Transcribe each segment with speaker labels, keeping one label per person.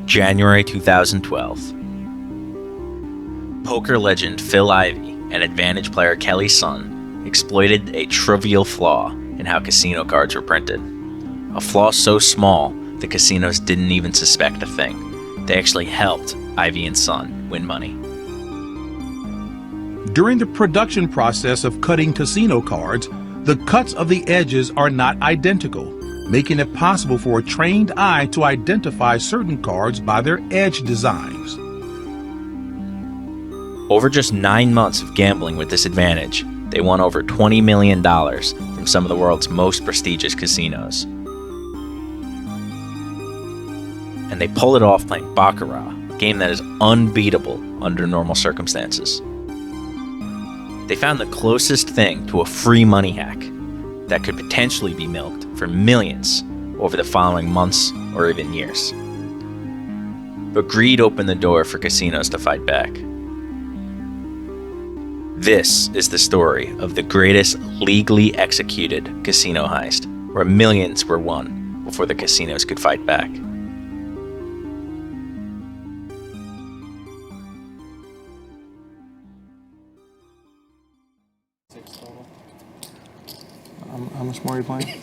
Speaker 1: January 2012. Poker legend Phil Ivey and advantage player Kelly Sun exploited a trivial flaw in how casino cards were printed. A flaw so small the casinos didn't even suspect a thing. They actually helped Ivey and Sun win money.
Speaker 2: During the production process of cutting casino cards, the cuts of the edges are not identical, making it possible for a trained eye to identify certain cards by their edge designs.
Speaker 1: Over just 9 months of gambling with this advantage, they won over $20 million from some of the world's most prestigious casinos. And they pull it off playing Baccarat, a game that is unbeatable under normal circumstances. They found the closest thing to a free money hack that could potentially be milked for millions over the following months or even years. But greed opened the door for casinos to fight back. This is the story of the greatest legally executed casino heist, where millions were won before the casinos could fight back.
Speaker 3: How much more are you playing?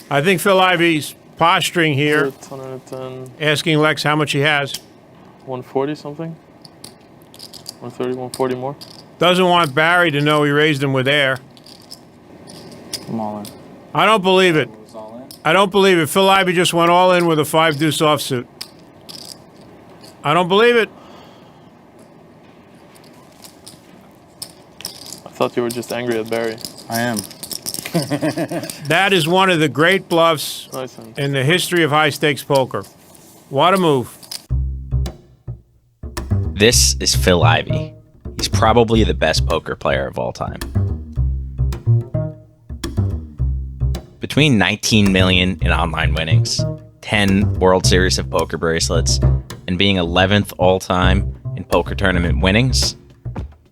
Speaker 4: I think Phil Ivey's posturing here,
Speaker 3: 110,
Speaker 4: asking Lex how much he has.
Speaker 3: 140 something? 130, 140 more?
Speaker 4: Doesn't want Barry to know he raised him with air.
Speaker 3: I'm all in.
Speaker 4: I don't believe it. I don't believe it. Phil Ivey just went all in with a 5-deuce offsuit. I don't believe it.
Speaker 3: I thought you were just angry at Barry.
Speaker 5: I am.
Speaker 4: That is one of the great bluffs
Speaker 3: Nice hand.
Speaker 4: in the history of high-stakes poker. What a move.
Speaker 1: This is Phil Ivey. He's probably the best poker player of all time. Between 19 million in online winnings, 10 World Series of Poker bracelets, and being 11th all-time in poker tournament winnings,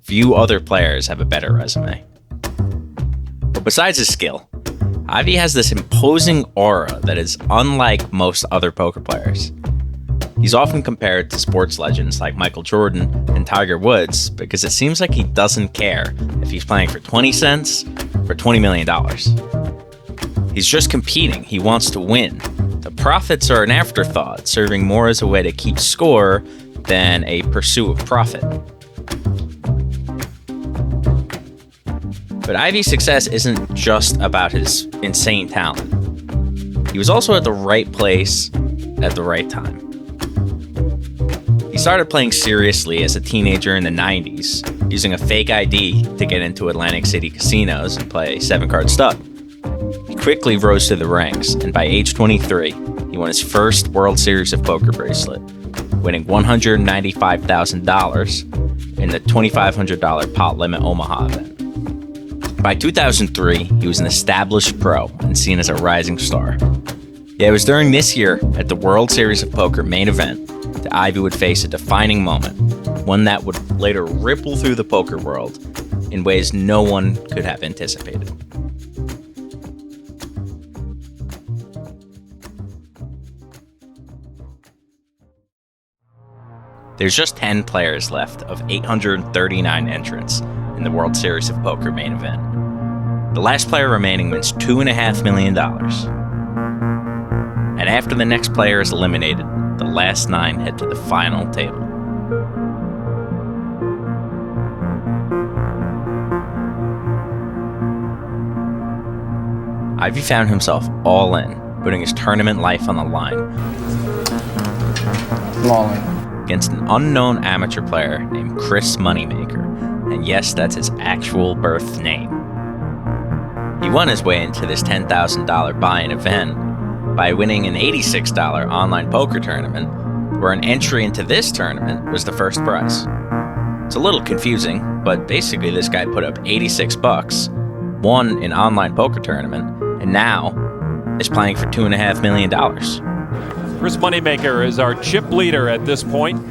Speaker 1: few other players have a better resume. But besides his skill, Ivey has this imposing aura that is unlike most other poker players. He's often compared to sports legends like Michael Jordan and Tiger Woods because it seems like he doesn't care if he's playing for 20 cents or $20 million. He's just competing. He wants to win. The profits are an afterthought, serving more as a way to keep score than a pursuit of profit. But Ivey's success isn't just about his insane talent. He was also at the right place at the right time. He started playing seriously as a teenager in the 90s, using a fake ID to get into Atlantic City casinos and play 7-card stud. He quickly rose to the ranks, and by age 23, he won his first World Series of Poker bracelet, winning $195,000 in the $2,500 pot limit Omaha event. By 2003, he was an established pro and seen as a rising star. Yet it was during this year, at the World Series of Poker main event, that Ivey would face a defining moment, one that would later ripple through the poker world in ways no one could have anticipated. There's just 10 players left of 839 entrants in the World Series of Poker main event. The last player remaining wins $2.5 million. And after the next player is eliminated, the last 9 head to the final table. Ivey found himself all in, putting his tournament life on the line.
Speaker 5: I'm all in.
Speaker 1: Against an unknown amateur player named Chris Moneymaker, and yes, that's his actual birth name. He won his way into this $10,000 buy-in event by winning an $86 online poker tournament, where an entry into this tournament was the first prize. It's a little confusing, but basically this guy put up $86, won an online poker tournament, and now is playing for $2.5 million.
Speaker 6: Chris Moneymaker is our chip leader at this point.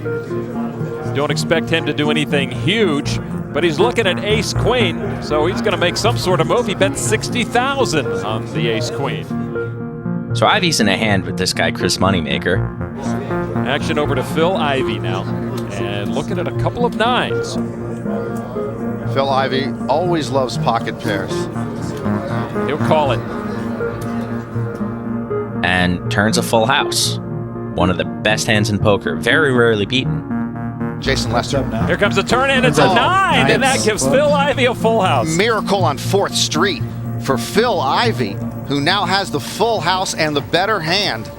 Speaker 6: Don't expect him to do anything huge, but he's looking at ace-queen, so he's going to make some sort of move. He bet $60,000 on the ace-queen.
Speaker 1: So Ivey's in a hand with this guy, Chris Moneymaker.
Speaker 6: Action over to Phil Ivey now. And looking at a couple of nines.
Speaker 5: Phil Ivey always loves pocket pairs.
Speaker 6: He'll call it.
Speaker 1: And turns a full house. One of the best hands in poker, very rarely beaten.
Speaker 5: Jason Lester.
Speaker 6: Here comes the turn, and it's a 9, and that gives Phil Ivey a full house.
Speaker 5: Miracle on 4th Street for Phil Ivey, who now has the full house and the better hand.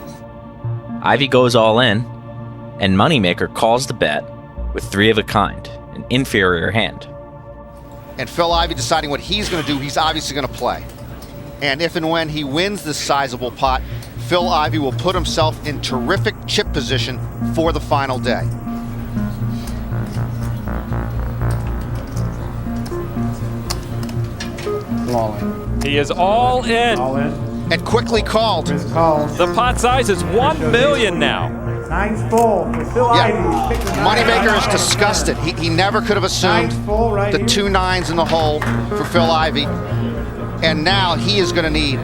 Speaker 1: Ivey goes all in, and Moneymaker calls the bet with 3 of a kind, an inferior hand.
Speaker 5: And Phil Ivey deciding what he's going to do, he's obviously going to play. And if and when he wins this sizable pot, Phil Ivey will put himself in terrific chip position for the final day.
Speaker 6: He is all in.
Speaker 7: All in.
Speaker 5: And quickly called.
Speaker 7: Chris calls.
Speaker 6: The pot size is $1 million now.
Speaker 7: Nine's full for Phil Ivey.
Speaker 5: Moneymaker is disgusted. He never could have assumed the 2 nines in the hole for Phil Ivey. And now he is going to need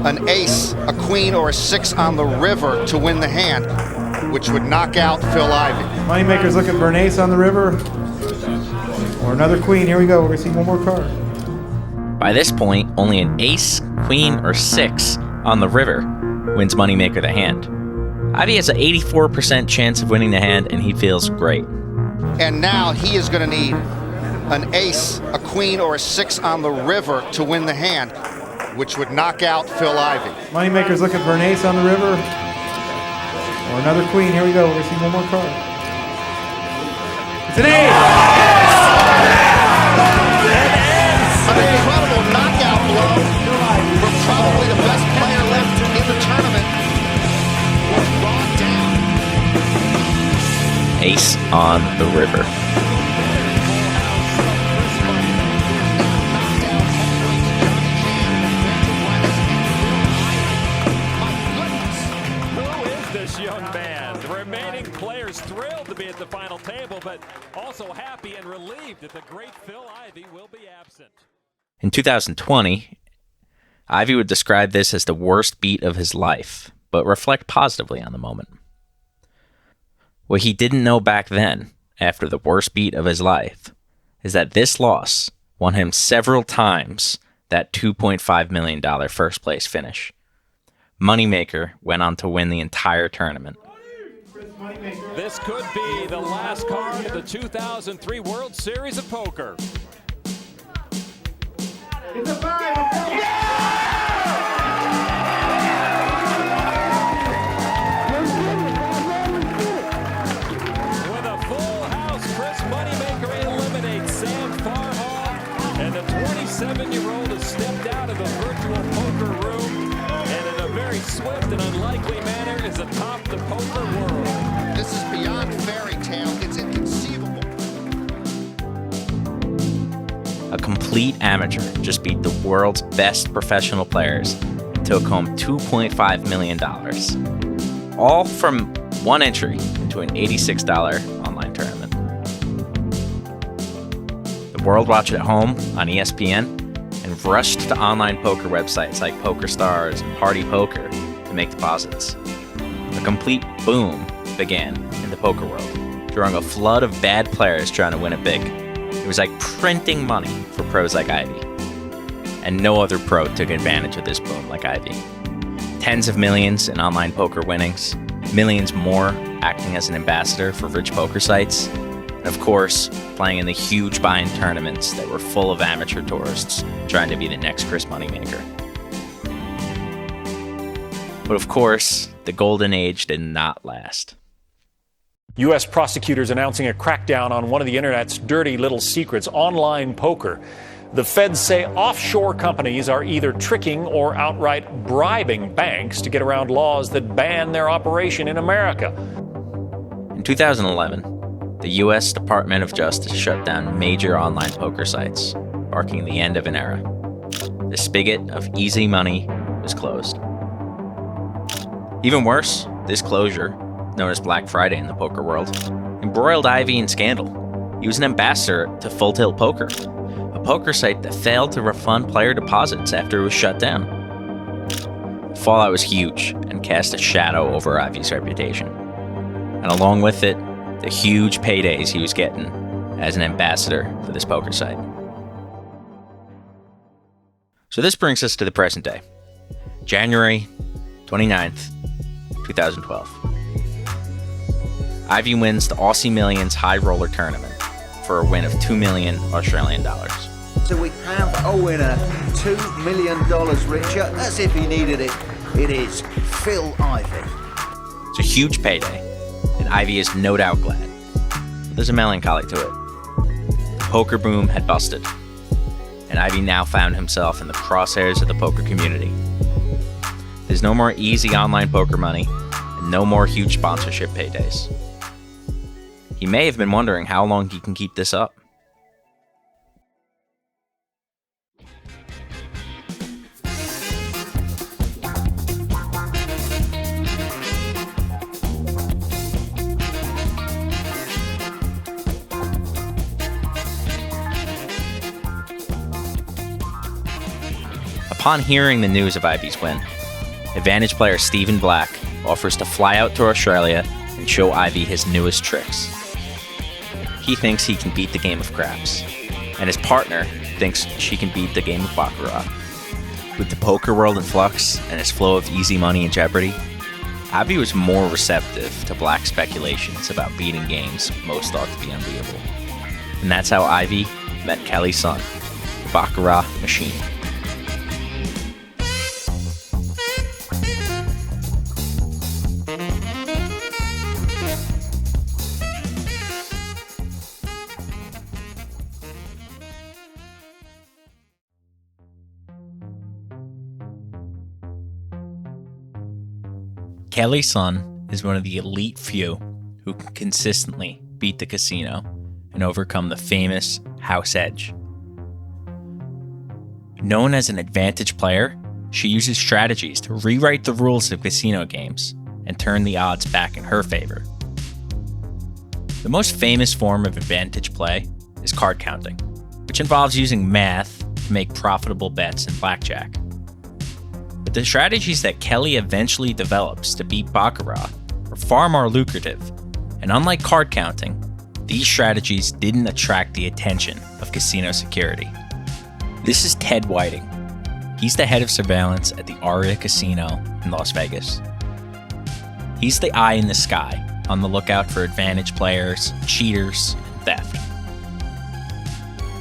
Speaker 5: an ace, a queen, or a 6 on the river to win the hand, which would knock out Phil Ivey.
Speaker 7: Moneymaker's looking for an ace on the river. Or another queen. Here we go. We're going to see one more card.
Speaker 1: By this point, only an ace, queen, or 6 on the river wins Moneymaker the hand. Ivey has an 84% chance of winning the hand, and he feels great.
Speaker 5: And now he is going to need an ace, a queen, or a 6 on the river to win the hand, which would knock out Phil Ivey.
Speaker 7: Moneymaker's looking for an ace on the river. Or another queen. Here we go. We're going to see one more card. It's an ace!
Speaker 5: An incredible knockout blow from probably the best player left in the tournament. Was brought down.
Speaker 1: Ace on the river.
Speaker 6: Who is this young man? The remaining players thrilled to be at the final table, but also happy and relieved that the great Phil Ivey will be absent.
Speaker 1: In 2020, Ivey would describe this as the worst beat of his life, but reflect positively on the moment. What he didn't know back then, after the worst beat of his life, is that this loss won him several times that $2.5 million first place finish. Moneymaker went on to win the entire tournament.
Speaker 6: This could be the last card of the 2003 World Series of Poker.
Speaker 7: It's a 5.
Speaker 6: With a full house, Chris Moneymaker eliminates Sam Farhall, and the 27-year-old has stepped out of the virtual poker room, and in a very swift and unlikely manner is atop the poker world.
Speaker 5: This is beyond fairy tale. It's inconceivable.
Speaker 1: A complete amateur just beat the world's best professional players and took home $2.5 million. All from one entry into an $86 online tournament. The world watched at home on ESPN and rushed to online poker websites like PokerStars and Party Poker to make deposits. A complete boom began in the poker world, drawing a flood of bad players trying to win it big. It was like printing money for pros like Ivey. And no other pro took advantage of this boom like Ivey. Tens of millions in online poker winnings, millions more acting as an ambassador for rich poker sites, and of course, playing in the huge buy-in tournaments that were full of amateur tourists trying to be the next Chris Moneymaker. But of course, the golden age did not last.
Speaker 8: U.S. prosecutors announcing a crackdown on one of the internet's dirty little secrets, online poker. The feds say offshore companies are either tricking or outright bribing banks to get around laws that ban their operation in America.
Speaker 1: In 2011, the U.S. Department of Justice shut down major online poker sites, marking the end of an era. The spigot of easy money was closed. Even worse, this closure, known as Black Friday in the poker world, embroiled Ivey in scandal. He was an ambassador to Full Tilt Poker, a poker site that failed to refund player deposits after it was shut down. fallout was huge and cast a shadow over Ivey's reputation. And along with it, the huge paydays he was getting as an ambassador for this poker site. So this brings us to the present day, January 29th, 2012. Ivey wins the Aussie Millions High Roller Tournament for a win of $2 million Australian dollars.
Speaker 9: So we have a winner, $2 million richer, as if he needed it. It is Phil Ivey.
Speaker 1: It's a huge payday, and Ivey is no doubt glad. There's a melancholy to it. The poker boom had busted, and Ivey now found himself in the crosshairs of the poker community. There's no more easy online poker money, and no more huge sponsorship paydays. He may have been wondering how long he can keep this up. Upon hearing the news of Ivey's win, Advantage player Stephen Black offers to fly out to Australia and show Ivey his newest tricks. He thinks he can beat the game of craps, and his partner thinks she can beat the game of Baccarat. With the poker world in flux and its flow of easy money in jeopardy, Ivey was more receptive to Black's speculations about beating games most thought to be unbeatable. And that's how Ivey met Kelly Sun, the Baccarat machine. Kelly Sun is one of the elite few who can consistently beat the casino and overcome the famous house edge. Known as an advantage player, she uses strategies to rewrite the rules of casino games and turn the odds back in her favor. The most famous form of advantage play is card counting, which involves using math to make profitable bets in blackjack. But the strategies that Kelly eventually develops to beat Baccarat are far more lucrative, and unlike card counting, these strategies didn't attract the attention of casino security. This is Ted Whiting. He's the head of surveillance at the Aria Casino in Las Vegas. He's the eye in the sky, on the lookout for advantage players, cheaters, and theft.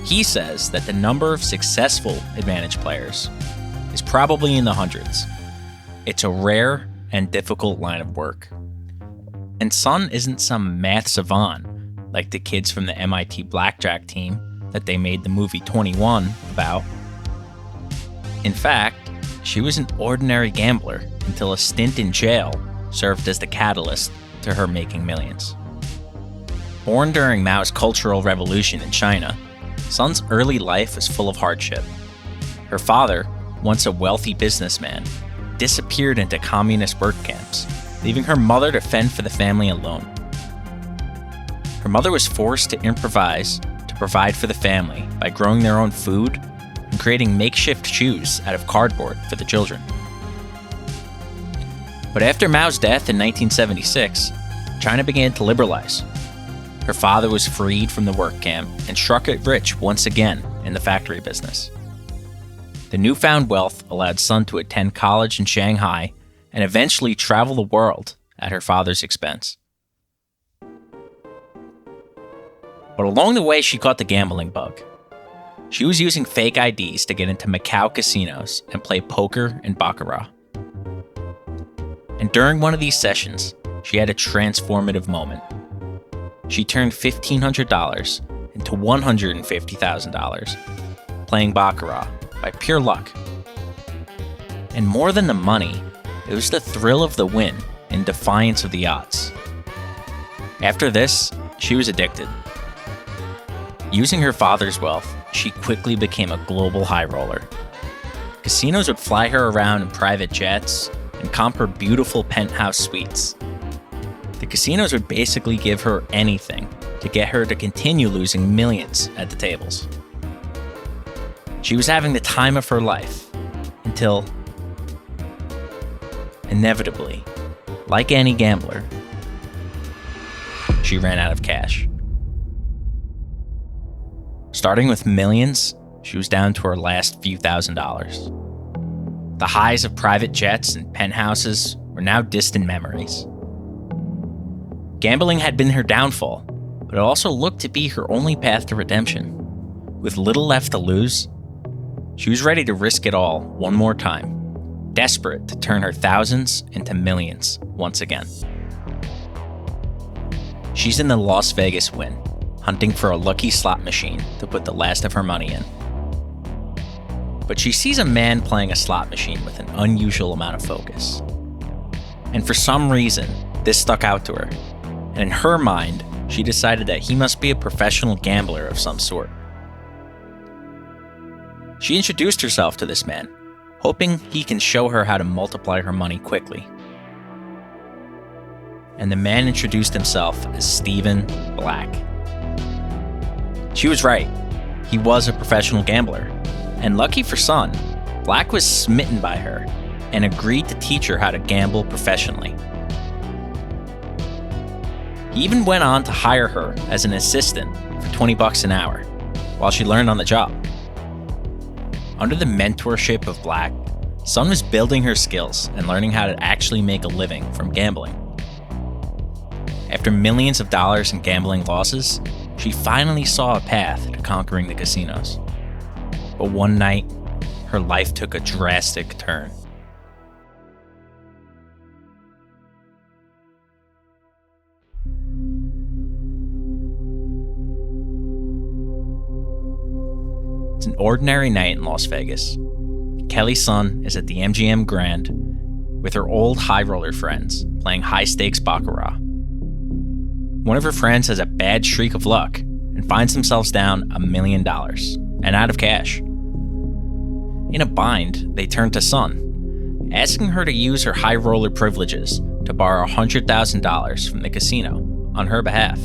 Speaker 1: He says that the number of successful advantage players is probably in the hundreds. It's a rare and difficult line of work. And Sun isn't some math savant like the kids from the MIT blackjack team that they made the movie 21 about. In fact, she was an ordinary gambler until a stint in jail served as the catalyst to her making millions. Born during Mao's Cultural Revolution in China, Sun's early life was full of hardship. Her father, once a wealthy businessman, disappeared into communist work camps, leaving her mother to fend for the family alone. Her mother was forced to improvise to provide for the family by growing their own food and creating makeshift shoes out of cardboard for the children. But after Mao's death in 1976, China began to liberalize. Her father was freed from the work camp and struck it rich once again in the factory business. The newfound wealth allowed Sun to attend college in Shanghai and eventually travel the world at her father's expense. But along the way, she caught the gambling bug. She was using fake IDs to get into Macau casinos and play poker and Baccarat. And during one of these sessions, she had a transformative moment. She turned $1,500 into $150,000 playing Baccarat by pure luck. And more than the money, it was the thrill of the win in defiance of the odds. After this, she was addicted. Using her father's wealth, she quickly became a global high roller. Casinos would fly her around in private jets and comp her beautiful penthouse suites. The casinos would basically give her anything to get her to continue losing millions at the tables. She was having the time of her life until inevitably, like any gambler, she ran out of cash. Starting with millions, she was down to her last few $1,000s. The highs of private jets and penthouses were now distant memories. Gambling had been her downfall, but it also looked to be her only path to redemption. With little left to lose, she was ready to risk it all one more time, desperate to turn her thousands into millions once again. She's in the Las Vegas Win, hunting for a lucky slot machine to put the last of her money in. But she sees a man playing a slot machine with an unusual amount of focus. And for some reason, this stuck out to her. And in her mind, she decided that he must be a professional gambler of some sort. She introduced herself to this man, hoping he can show her how to multiply her money quickly. And the man introduced himself as Stephen Black. She was right. He was a professional gambler. And lucky for Sun, Black was smitten by her and agreed to teach her how to gamble professionally. He even went on to hire her as an assistant for $20 an hour while she learned on the job. Under the mentorship of Black, Sun was building her skills and learning how to actually make a living from gambling. After millions of dollars in gambling losses, she finally saw a path to conquering the casinos. But one night, her life took a drastic turn. It's an ordinary night in Las Vegas. Kelly Sun is at the MGM Grand with her old high roller friends playing high-stakes baccarat. One of her friends has a bad streak of luck and finds themselves down $1 million and out of cash. In a bind, they turn to Sun, asking her to use her high roller privileges to borrow $100,000 from the casino on her behalf.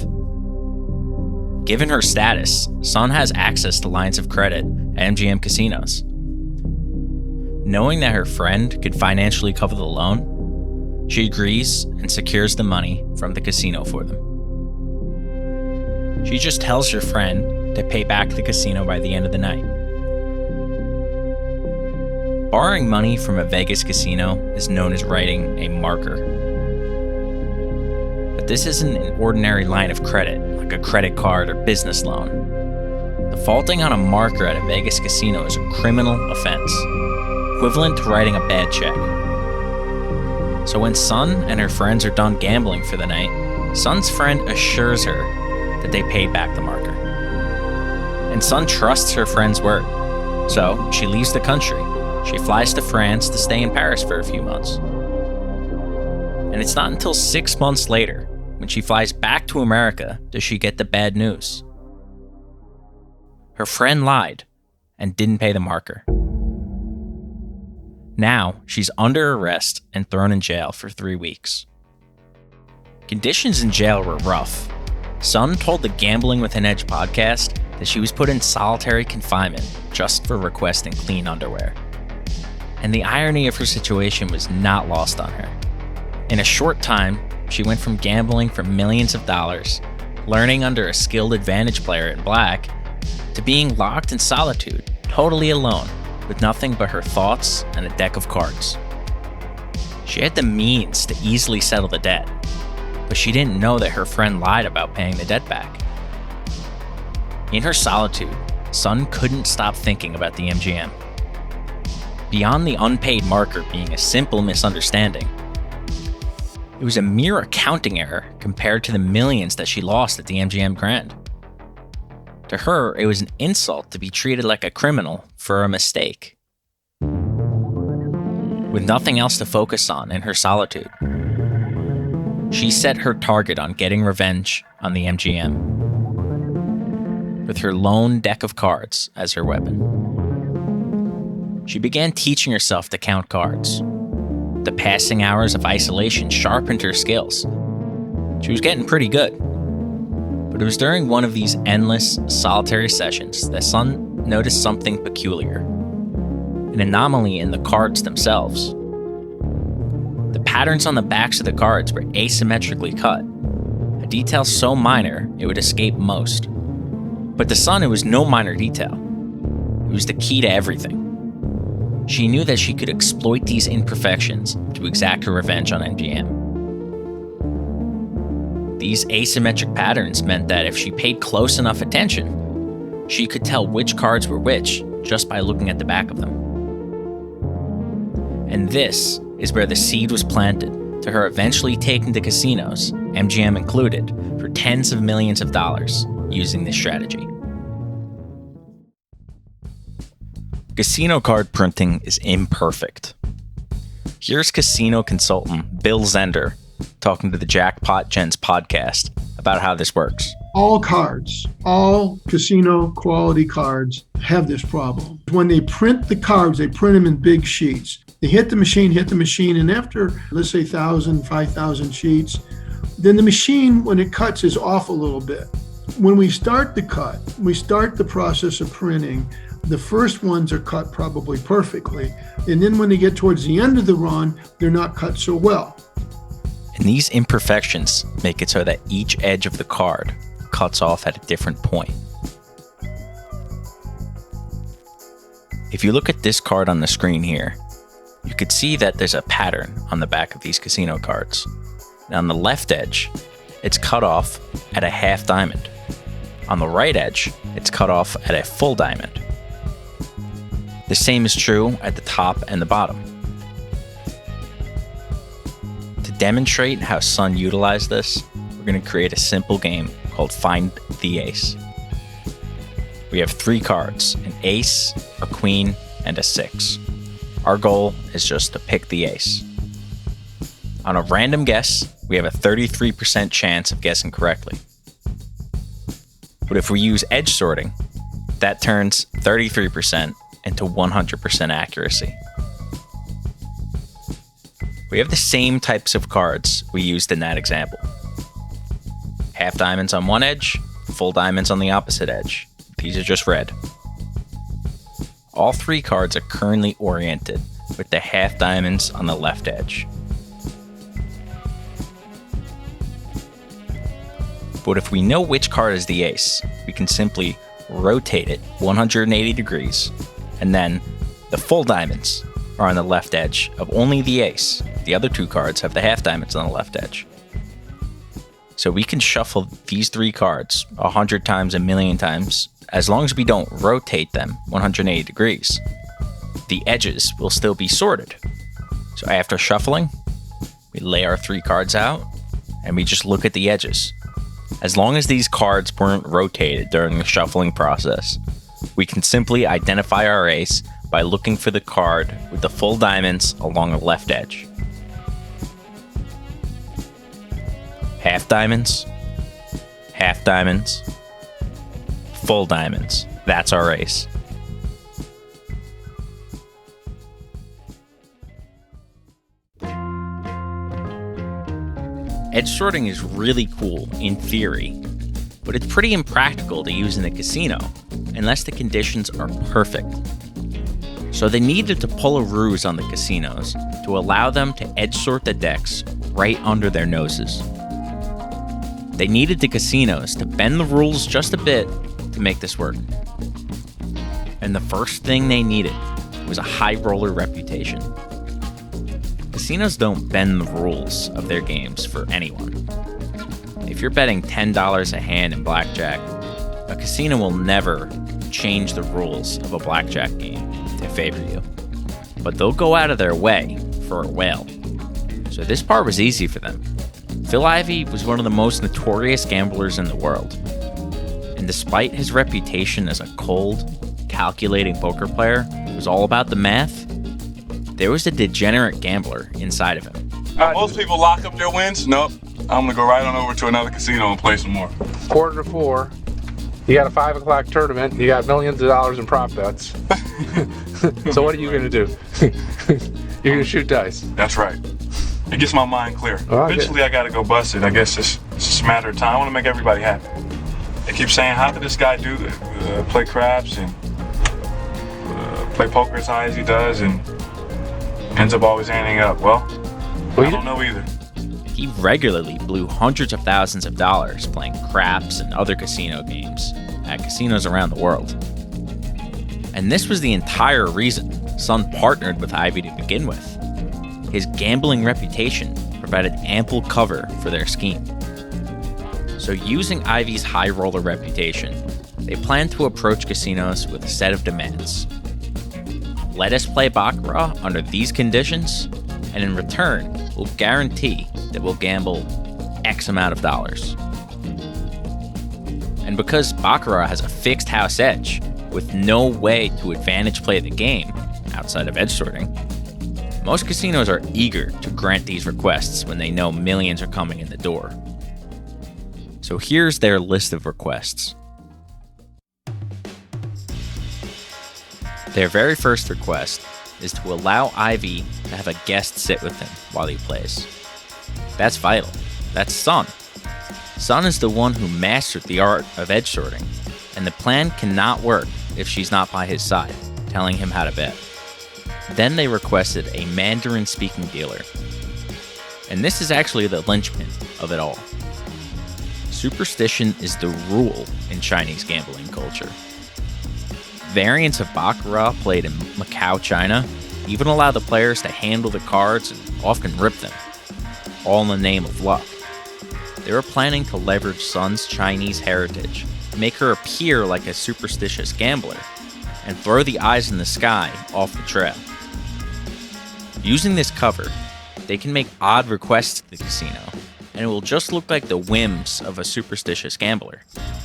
Speaker 1: Given her status, Sun has access to lines of credit at MGM casinos. Knowing that her friend could financially cover the loan, she agrees and secures the money from the casino for them. She just tells her friend to pay back the casino by the end of the night. Borrowing money from a Vegas casino is known as writing a marker. But this isn't an ordinary line of credit, like a credit card or business loan. Defaulting on a marker at a Vegas casino is a criminal offense, equivalent to writing a bad check. So when Sun and her friends are done gambling for the night, Sun's friend assures her that they paid back the marker. And Sun trusts her friend's word, so she leaves the country. She flies to France to stay in Paris for a few months. And it's not until 6 months later, when she flies back to America, does she get the bad news. Her friend lied and didn't pay the marker. Now, she's under arrest and thrown in jail for 3 weeks. Conditions in jail were rough. Sun told the Gambling with an Edge podcast that she was put in solitary confinement just for requesting clean underwear. And the irony of her situation was not lost on her. In a short time, she went from gambling for millions of dollars, learning under a skilled advantage player in Black, to being locked in solitude, totally alone, with nothing but her thoughts and a deck of cards. She had the means to easily settle the debt, but she didn't know that her friend lied about paying the debt back. In her solitude, Sun couldn't stop thinking about the MGM. Beyond the unpaid marker being a simple misunderstanding, it was a mere accounting error compared to the millions that she lost at the MGM Grand. To her, it was an insult to be treated like a criminal for a mistake. With nothing else to focus on in her solitude, she set her target on getting revenge on the MGM, with her lone deck of cards as her weapon. She began teaching herself to count cards. The passing hours of isolation sharpened her skills. She was getting pretty good. But it was during one of these endless, solitary sessions that Sun noticed something peculiar. An anomaly in the cards themselves. The patterns on the backs of the cards were asymmetrically cut, a detail so minor it would escape most. But to Sun, it was no minor detail. It was the key to everything. She knew that she could exploit these imperfections to exact her revenge on MGM. These asymmetric patterns meant that if she paid close enough attention, she could tell which cards were which just by looking at the back of them. And this is where the seed was planted to her eventually taking to casinos, MGM included, for tens of millions of dollars using this strategy. Casino card printing is imperfect. Here's casino consultant Bill Zender talking to the Jackpot Gents podcast about how this works.
Speaker 10: All cards, all casino quality cards have this problem. When they print the cards, they print them in big sheets. They hit the machine, and after, let's say, 1,000, 5,000 sheets, then the machine, when it cuts, is off a little bit. When we start the cut, we start the process of printing, the first ones are cut probably perfectly. And then when they get towards the end of the run, they're not cut so well.
Speaker 1: And these imperfections make it so that each edge of the card cuts off at a different point. If you look at this card on the screen here, you could see that there's a pattern on the back of these casino cards. Now on the left edge, it's cut off at a half diamond. On the right edge, it's cut off at a full diamond. The same is true at the top and the bottom. To demonstrate how Sun utilized this, we're going to create a simple game called Find the Ace. We have 3 cards, an ace, a queen, and a 6. Our goal is just to pick the ace. On a random guess, we have a 33% chance of guessing correctly. But if we use edge sorting, that turns 33% into 100% accuracy. We have the same types of cards we used in that example. Half diamonds on one edge, full diamonds on the opposite edge. These are just red. All 3 cards are currently oriented with the half diamonds on the left edge. But if we know which card is the ace, we can simply rotate it 180 degrees, and then the full diamonds are on the left edge of only the ace. The other 2 cards have the half diamonds on the left edge. So we can shuffle these 3 cards 100 times, a million times, as long as we don't rotate them 180 degrees. The edges will still be sorted. So after shuffling, we lay our 3 cards out, and we just look at the edges. As long as these cards weren't rotated during the shuffling process, we can simply identify our ace by looking for the card with the full diamonds along the left edge. Half diamonds, full diamonds. That's our ace. Edge sorting is really cool in theory, but it's pretty impractical to use in a casino unless the conditions are perfect. So they needed to pull a ruse on the casinos to allow them to edge sort the decks right under their noses. They needed the casinos to bend the rules just a bit to make this work. And the first thing they needed was a high roller reputation. Casinos don't bend the rules of their games for anyone. If you're betting $10 a hand in blackjack, a casino will never change the rules of a blackjack game to favor you. But they'll go out of their way for a whale. So this part was easy for them. Phil Ivey was one of the most notorious gamblers in the world. And despite his reputation as a cold, calculating poker player who was all about the math, there was a degenerate gambler inside of him.
Speaker 11: Most people lock up their wins. Nope. I'm gonna go right on over to another casino and play some more.
Speaker 12: 3:45. You got a 5 o'clock tournament. You got millions of dollars in prop bets. So what are you gonna do? You're gonna shoot dice.
Speaker 11: That's right. It gets my mind clear. Eventually I gotta go bust it. I guess it's just a matter of time. I wanna make everybody happy. They keep saying, how could this guy do play craps and play poker as high as he does and ends up always ending up? Well, I don't know either.
Speaker 1: He regularly blew hundreds of thousands of dollars playing craps and other casino games at casinos around the world. And this was the entire reason Sun partnered with Ivey to begin with. His gambling reputation provided ample cover for their scheme. So using Ivey's high roller reputation, they planned to approach casinos with a set of demands. Let us play Baccarat under these conditions, and in return, we'll guarantee that we'll gamble X amount of dollars. And because Baccarat has a fixed house edge, with no way to advantage play the game outside of edge sorting, most casinos are eager to grant these requests when they know millions are coming in the door. So here's their list of requests. Their very first request is to allow Ivey to have a guest sit with him while he plays. That's vital. That's Sun. Sun is the one who mastered the art of edge sorting, and the plan cannot work if she's not by his side, telling him how to bet. Then they requested a Mandarin-speaking dealer. And this is actually the linchpin of it all. Superstition is the rule in Chinese gambling culture. Variants of Baccarat played in Macau, China, even allow the players to handle the cards and often rip them, all in the name of luck. They were planning to leverage Sun's Chinese heritage, make her appear like a superstitious gambler, and throw the eyes in the sky off the trail. Using this cover, they can make odd requests to the casino, and it will just look like the whims of a superstitious gambler.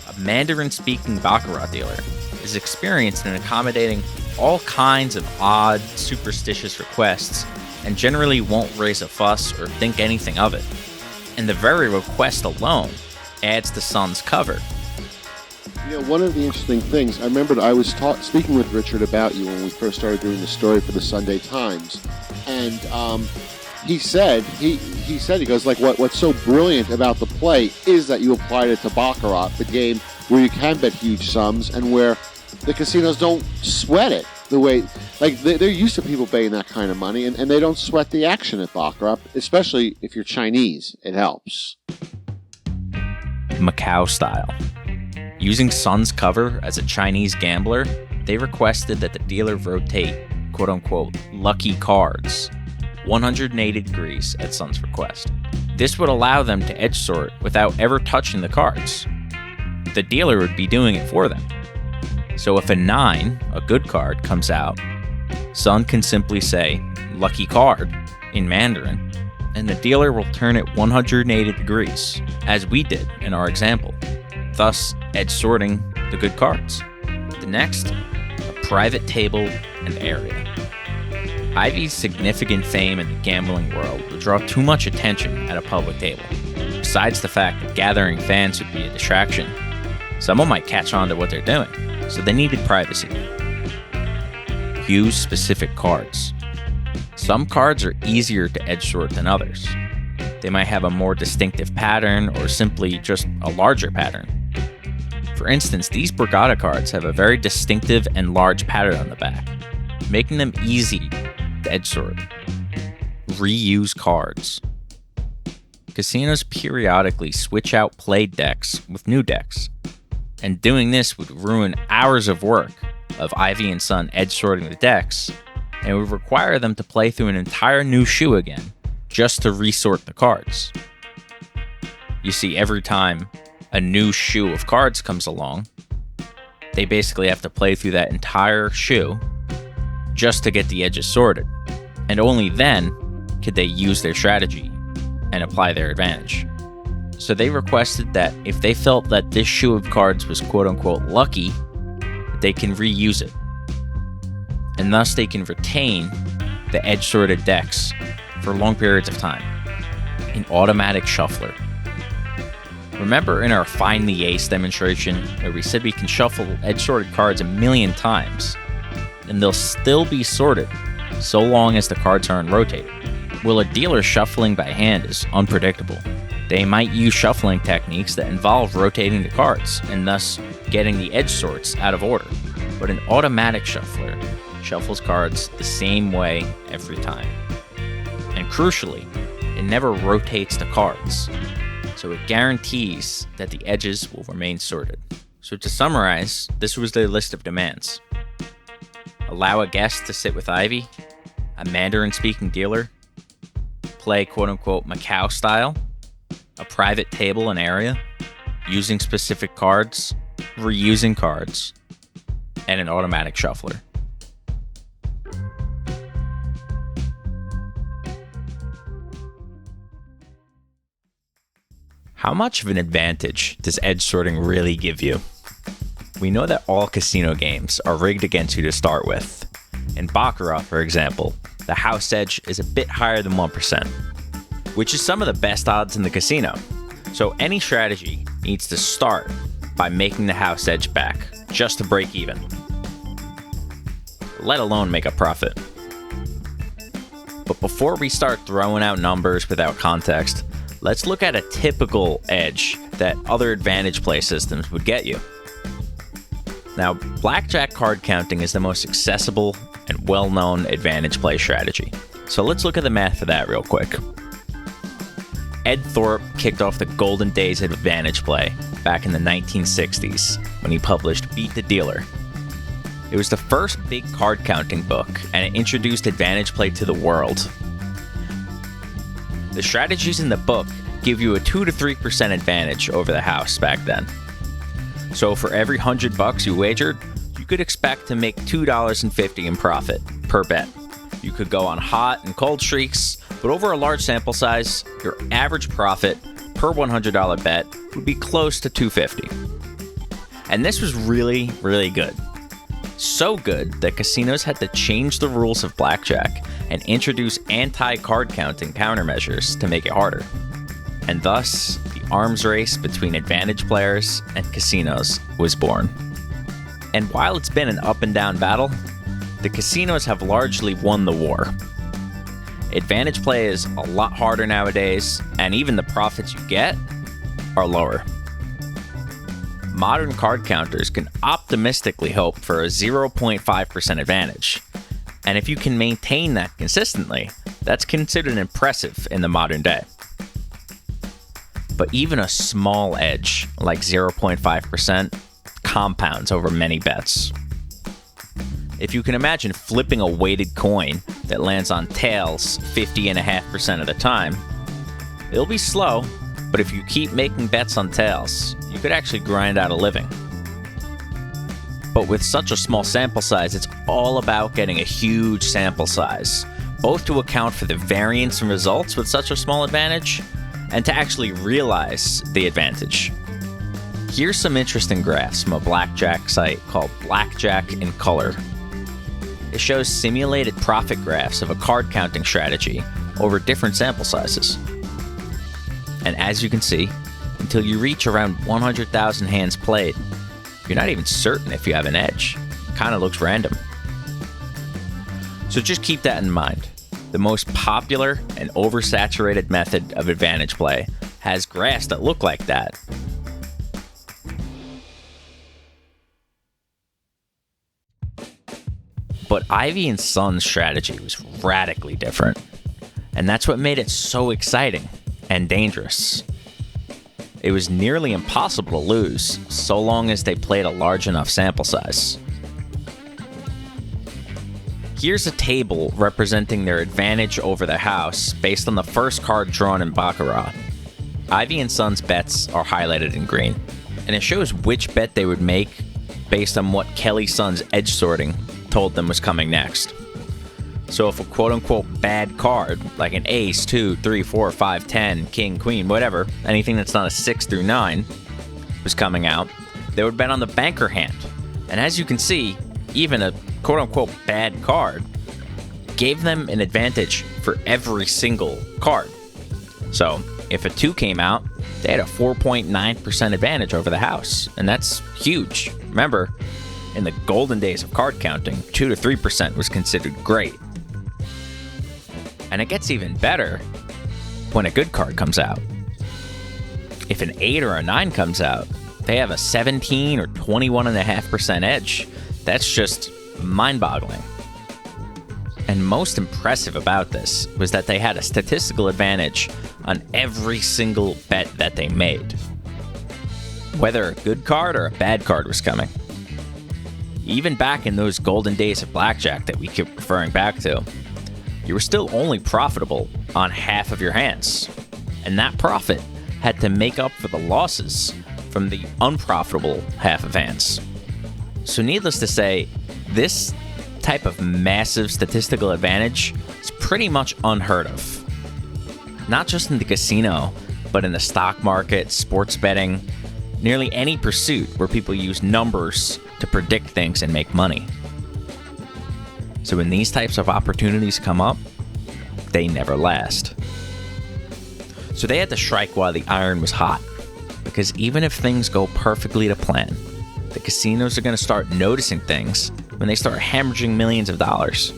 Speaker 1: A Mandarin-speaking Baccarat dealer is experienced in accommodating all kinds of odd, superstitious requests, and generally won't raise a fuss or think anything of it. And the very request alone adds to Sun's cover.
Speaker 13: You know, one of the interesting things, I remember I was speaking with Richard about you when we first started doing the story for the Sunday Times, and he goes, like, what's so brilliant about the play is that you applied it to Baccarat, the game where you can bet huge sums and where the casinos don't sweat it the way, like, they're used to people paying that kind of money, and they don't sweat the action at Baccarat, especially if you're Chinese. It helps.
Speaker 1: Macau style. Using Sun's cover as a Chinese gambler, they requested that the dealer rotate quote-unquote lucky cards 180 degrees at Sun's request. This would allow them to edge sort without ever touching the cards. The dealer would be doing it for them. So if a 9, a good card, comes out, Sun can simply say lucky card in Mandarin, and the dealer will turn it 180 degrees, as we did in our example, thus edge sorting the good cards. The next, a private table and area. Ivey's significant fame in the gambling world would draw too much attention at a public table. Besides the fact that gathering fans would be a distraction, someone might catch on to what they're doing, so they needed privacy. Use specific cards. Some cards are easier to edge sort than others. They might have a more distinctive pattern or simply just a larger pattern. For instance, these Borgata cards have a very distinctive and large pattern on the back, making them easy to edge sort. Reuse cards. Casinos periodically switch out played decks with new decks, and doing this would ruin hours of work of Ivey and Sun edge sorting the decks, and would require them to play through an entire new shoe again just to resort the cards. You see, every time a new shoe of cards comes along, they basically have to play through that entire shoe just to get the edges sorted, and only then could they use their strategy and apply their advantage. So they requested that if they felt that this shoe of cards was quote-unquote lucky, they can reuse it, and thus they can retain the edge-sorted decks for long periods of time. An automatic shuffler. Remember in our Find the Ace demonstration where we said we can shuffle edge-sorted cards 1,000,000 times, and they'll still be sorted so long as the cards aren't rotated? Well, a dealer shuffling by hand is unpredictable. They might use shuffling techniques that involve rotating the cards, and thus getting the edge sorts out of order. But an automatic shuffler shuffles cards the same way every time. And crucially, it never rotates the cards, so it guarantees that the edges will remain sorted. So to summarize, this was their list of demands. Allow a guest to sit with Ivey, a Mandarin-speaking dealer, play quote-unquote Macau style, a private table and area, using specific cards, reusing cards, and an automatic shuffler. How much of an advantage does edge sorting really give you? We know that all casino games are rigged against you to start with. In Baccarat, for example, the house edge is a bit higher than 1%, which is some of the best odds in the casino. So any strategy needs to start by making the house edge back, just to break even, let alone make a profit. But before we start throwing out numbers without context, let's look at a typical edge that other advantage play systems would get you. Now, blackjack card counting is the most accessible and well-known advantage play strategy. So let's look at the math for that real quick. Ed Thorpe kicked off the golden days of advantage play back in the 1960s when he published Beat the Dealer. It was the first big card counting book, and it introduced advantage play to the world. The strategies in the book give you a 2 to 3% advantage over the house back then. So for every $100 you wagered, you could expect to make $2.50 in profit per bet. You could go on hot and cold streaks, but over a large sample size, your average profit per $100 bet would be close to $2.50. And this was really, really good. So good that casinos had to change the rules of blackjack and introduce anti-card counting countermeasures to make it harder. And thus, the arms race between advantage players and casinos was born. And while it's been an up and down battle, the casinos have largely won the war. Advantage play is a lot harder nowadays, and even the profits you get are lower. Modern card counters can optimistically hope for a 0.5% advantage, and if you can maintain that consistently, that's considered impressive in the modern day. But even a small edge, like 0.5%, compounds over many bets. If you can imagine flipping a weighted coin that lands on tails 50.5% of the time, it'll be slow, but if you keep making bets on tails, you could actually grind out a living. But with such a small sample size, it's all about getting a huge sample size, both to account for the variance in results with such a small advantage, and to actually realize the advantage. Here's some interesting graphs from a blackjack site called Blackjack in Color. It shows simulated profit graphs of a card counting strategy over different sample sizes. And as you can see, until you reach around 100,000 hands played, you're not even certain if you have an edge. It kind of looks random. So just keep that in mind. The most popular and oversaturated method of advantage play has graphs that look like that. But Ivey and Son's strategy was radically different, and that's what made it so exciting and dangerous. It was nearly impossible to lose, so long as they played a large enough sample size. Here's a table representing their advantage over the house based on the first card drawn in Baccarat. Ivey and Son's bets are highlighted in green, and it shows which bet they would make based on what Kelly Son's edge sorting told them was coming next. So if a quote-unquote bad card, like an ace, 2, 3, 4, 5, 10, king, queen, whatever, anything that's not a 6 through 9, was coming out, they would bet on the banker hand. And as you can see, even a quote-unquote bad card gave them an advantage for every single card. So if a 2 came out, they had a 4.9% advantage over the house, and that's huge. Remember, in the golden days of card counting, 2 to 3% was considered great. And it gets even better when a good card comes out. If an 8 or a 9 comes out, they have a 17 or 21.5% edge. That's just mind-boggling. And most impressive about this was that they had a statistical advantage on every single bet that they made, whether a good card or a bad card was coming. Even back in those golden days of blackjack that we keep referring back to, you were still only profitable on half of your hands, and that profit had to make up for the losses from the unprofitable half of hands. So needless to say, this type of massive statistical advantage is pretty much unheard of. Not just in the casino, but in the stock market, sports betting, nearly any pursuit where people use numbers to predict things and make money. So when these types of opportunities come up, they never last. So they had to strike while the iron was hot, because even if things go perfectly to plan, the casinos are going to start noticing things when they start hemorrhaging millions of dollars.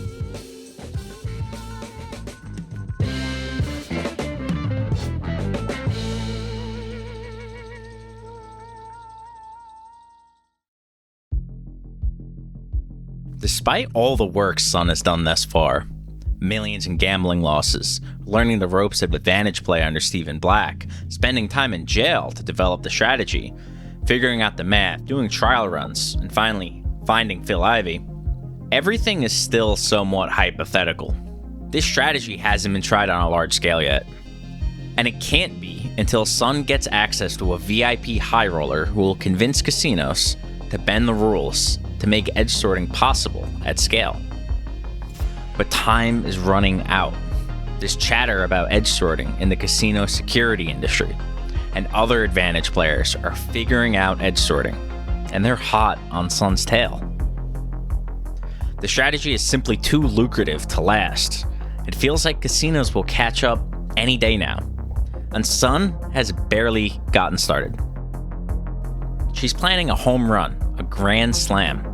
Speaker 1: Despite all the work Sun has done thus far, millions in gambling losses, learning the ropes of advantage play under Stephen Black, spending time in jail to develop the strategy, figuring out the math, doing trial runs, and finally finding Phil Ivey, everything is still somewhat hypothetical. This strategy hasn't been tried on a large scale yet. And it can't be until Sun gets access to a VIP high roller who will convince casinos to bend the rules to make edge sorting possible at scale. But time is running out. There's chatter about edge sorting in the casino security industry, and other advantage players are figuring out edge sorting, and they're hot on Sun's tail. The strategy is simply too lucrative to last. It feels like casinos will catch up any day now, and Sun has barely gotten started. She's planning a home run, a grand slam,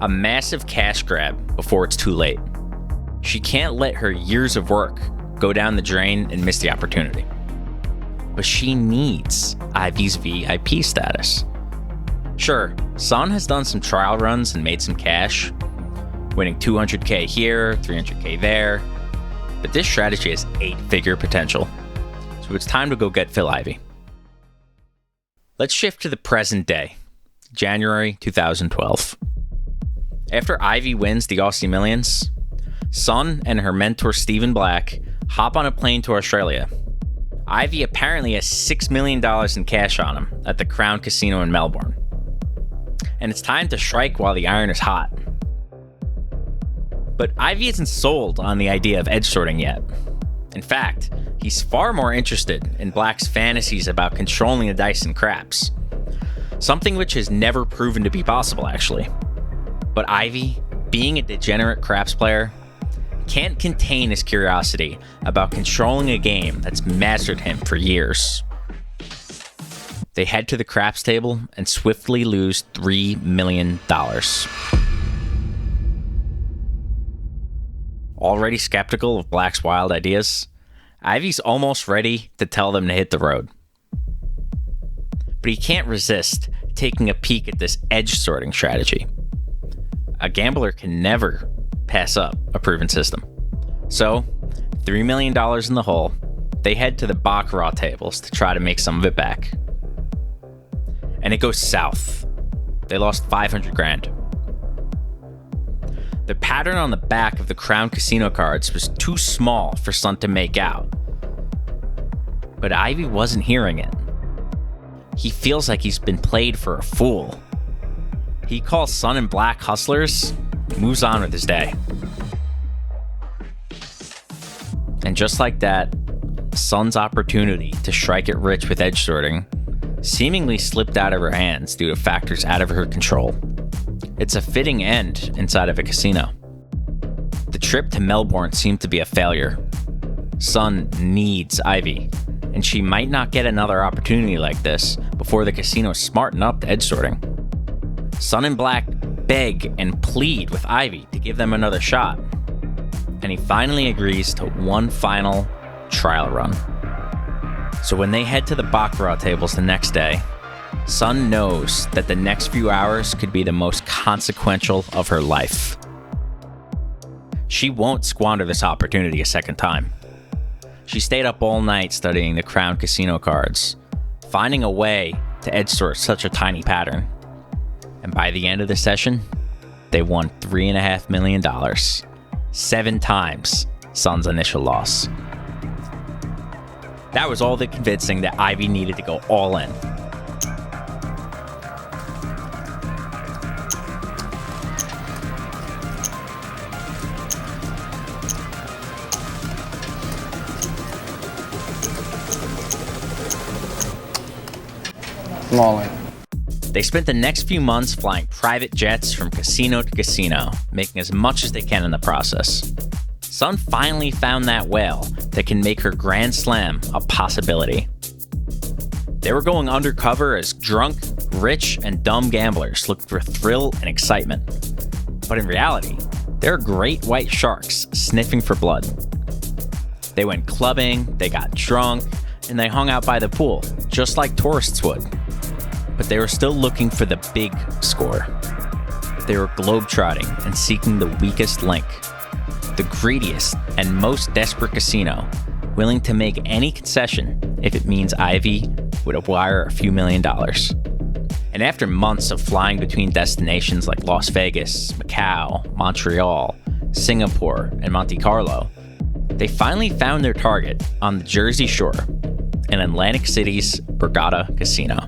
Speaker 1: a massive cash grab before it's too late. She can't let her years of work go down the drain and miss the opportunity. But she needs Ivey's VIP status. Sure, Sun has done some trial runs and made some cash, winning 200k here, 300k there, but this strategy has 8-figure potential. So it's time to go get Phil Ivey. Let's shift to the present day, January 2012. After Ivey wins the Aussie Millions, Sun and her mentor Stephen Black hop on a plane to Australia. Ivey apparently has $6 million in cash on him at the Crown Casino in Melbourne. And it's time to strike while the iron is hot. But Ivey isn't sold on the idea of edge sorting yet. In fact, he's far more interested in Black's fantasies about controlling the dice and craps. Something which has never proven to be possible, actually. But Ivey, being a degenerate craps player, can't contain his curiosity about controlling a game that's mastered him for years. They head to the craps table and swiftly lose $3 million. Already skeptical of Black's wild ideas, Ivey's almost ready to tell them to hit the road. But he can't resist taking a peek at this edge sorting strategy. A gambler can never pass up a proven system. So, $3 million in the hole, they head to the baccarat tables to try to make some of it back. And it goes south. They lost $500,000. The pattern on the back of the Crown Casino cards was too small for Sun to make out. But Ivey wasn't hearing it. He feels like he's been played for a fool. He calls Sun and Black hustlers, moves on with his day. And just like that, Sun's opportunity to strike it rich with edge sorting seemingly slipped out of her hands due to factors out of her control. It's a fitting end inside of a casino. The trip to Melbourne seemed to be a failure. Sun needs Ivey, and she might not get another opportunity like this before the casino smarten up to edge sorting. Sun and Black beg and plead with Ivey to give them another shot, and he finally agrees to one final trial run. So when they head to the baccarat tables the next day, Sun knows that the next few hours could be the most consequential of her life. she won't squander this opportunity a second time. She stayed up all night studying the Crown casino cards, finding a way to edge sort such a tiny pattern. And by the end of the session, they won $3.5 million, 7 times Sun's initial loss. That was all the convincing that Ivey needed to go all in.
Speaker 3: I'm all in.
Speaker 1: They spent the next few months flying private jets from casino to casino, making as much as they can in the process. Sun finally found that whale that can make her Grand Slam a possibility. They were going undercover as drunk, rich, and dumb gamblers looking for thrill and excitement. But in reality, they're great white sharks sniffing for blood. They went clubbing, they got drunk, and they hung out by the pool, just like tourists would. But they were still looking for the big score. They were globe-trotting and seeking the weakest link, the greediest and most desperate casino, willing to make any concession if it means Ivey would wire a few $1 million. And after months of flying between destinations like Las Vegas, Macau, Montreal, Singapore, and Monte Carlo, they finally found their target on the Jersey Shore in Atlantic City's Borgata Casino.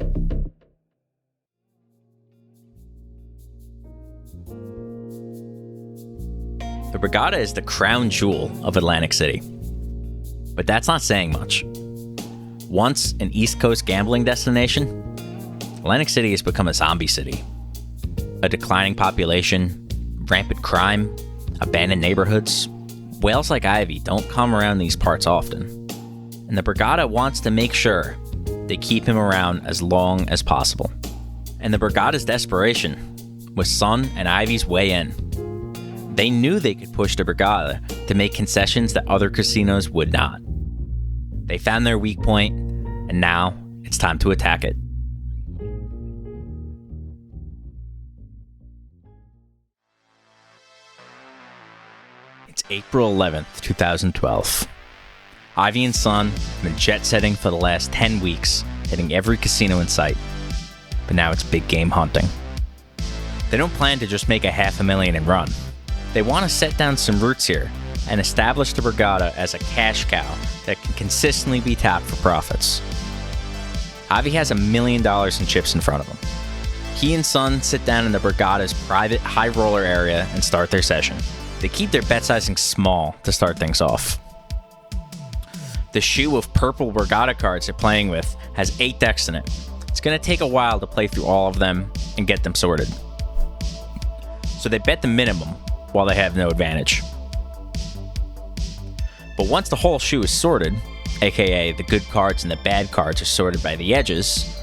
Speaker 1: The Borgata is the crown jewel of Atlantic City. But that's not saying much. Once an East Coast gambling destination, Atlantic City has become a zombie city. A declining population, rampant crime, abandoned neighborhoods. Whales like Ivey don't come around these parts often. And the Borgata wants to make sure they keep him around as long as possible. And the Borgata's desperation was Sun and Ivey's way in. They knew they could push the Borgata to make concessions that other casinos would not. They found their weak point, and now it's time to attack it. It's April 11th, 2012. Ivey and Sun have been jet-setting for the last 10 weeks, hitting every casino in sight. But now it's big game hunting. They don't plan to just make a $500,000 and run. They want to set down some roots here and establish the Borgata as a cash cow that can consistently be tapped for profits. Ivey has $1 million in chips in front of him. He and Sun sit down in the Borgata's private high roller area and start their session. They keep their bet sizing small to start things off. The shoe of purple Borgata cards they're playing with has 8 decks in it. It's going to take a while to play through all of them and get them sorted. So they bet the minimum while they have no advantage. But once the whole shoe is sorted, aka the good cards and the bad cards are sorted by the edges,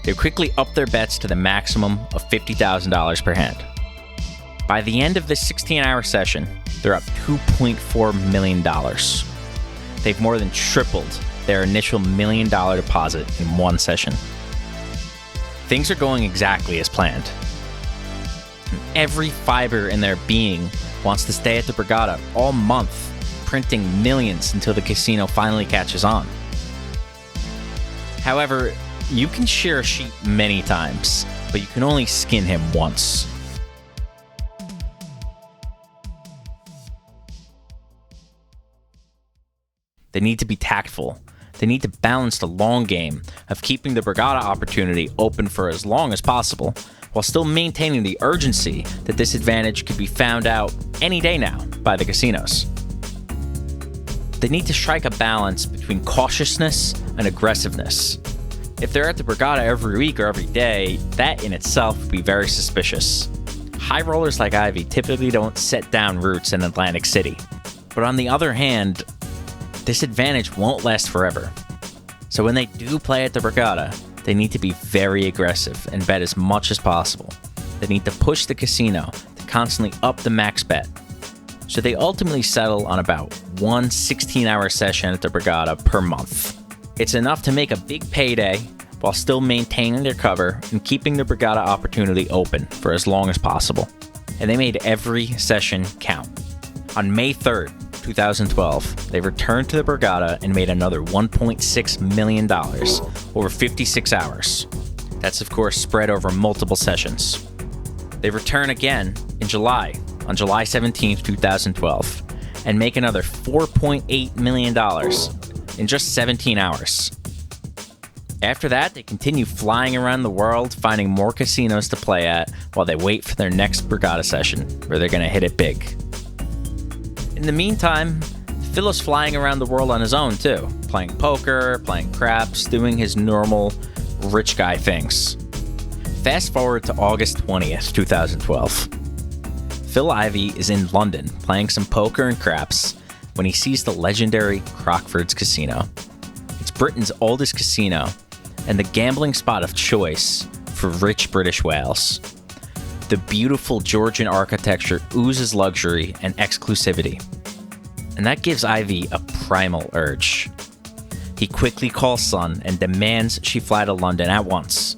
Speaker 1: they quickly up their bets to the maximum of $50,000 per hand. By the end of this 16-hour session, they're up $2.4 million. They've more than tripled their initial $1 million deposit in one session. Things are going exactly as planned. And every fiber in their being wants to stay at the Borgata all month, printing millions until the casino finally catches on. However, you can shear a sheep many times, but you can only skin him once. They need to be tactful. They need to balance the long game of keeping the Borgata opportunity open for as long as possible, while still maintaining the urgency that this advantage could be found out any day now by the casinos. They need to strike a balance between cautiousness and aggressiveness. If they're at the Borgata every week or every day, that in itself would be very suspicious. High rollers like Ivey typically don't set down roots in Atlantic City. But on the other hand, this advantage won't last forever. So when they do play at the Borgata, they need to be very aggressive and bet as much as possible. They need to push the casino to constantly up the max bet. So they ultimately settle on about one 16-hour session at the Borgata per month. It's enough to make a big payday while still maintaining their cover and keeping the Borgata opportunity open for as long as possible. And they made every session count. On May 3rd, 2012, they returned to the Borgata and made another $1.6 million over 56 hours. That's, of course, spread over multiple sessions. They return again in July, on July 17th, 2012, and make another $4.8 million in just 17 hours. After that, they continue flying around the world, finding more casinos to play at while they wait for their next Borgata session, where they're going to hit it big. In the meantime, Phil is flying around the world on his own, too, playing poker, playing craps, doing his normal rich guy things. Fast forward to August 20th, 2012. Phil Ivey is in London playing some poker and craps when he sees the legendary Crockford's Casino. It's Britain's oldest casino and the gambling spot of choice for rich British whales. The beautiful Georgian architecture oozes luxury and exclusivity, and that gives Ivey a primal urge. He quickly calls Sun and demands she fly to London at once.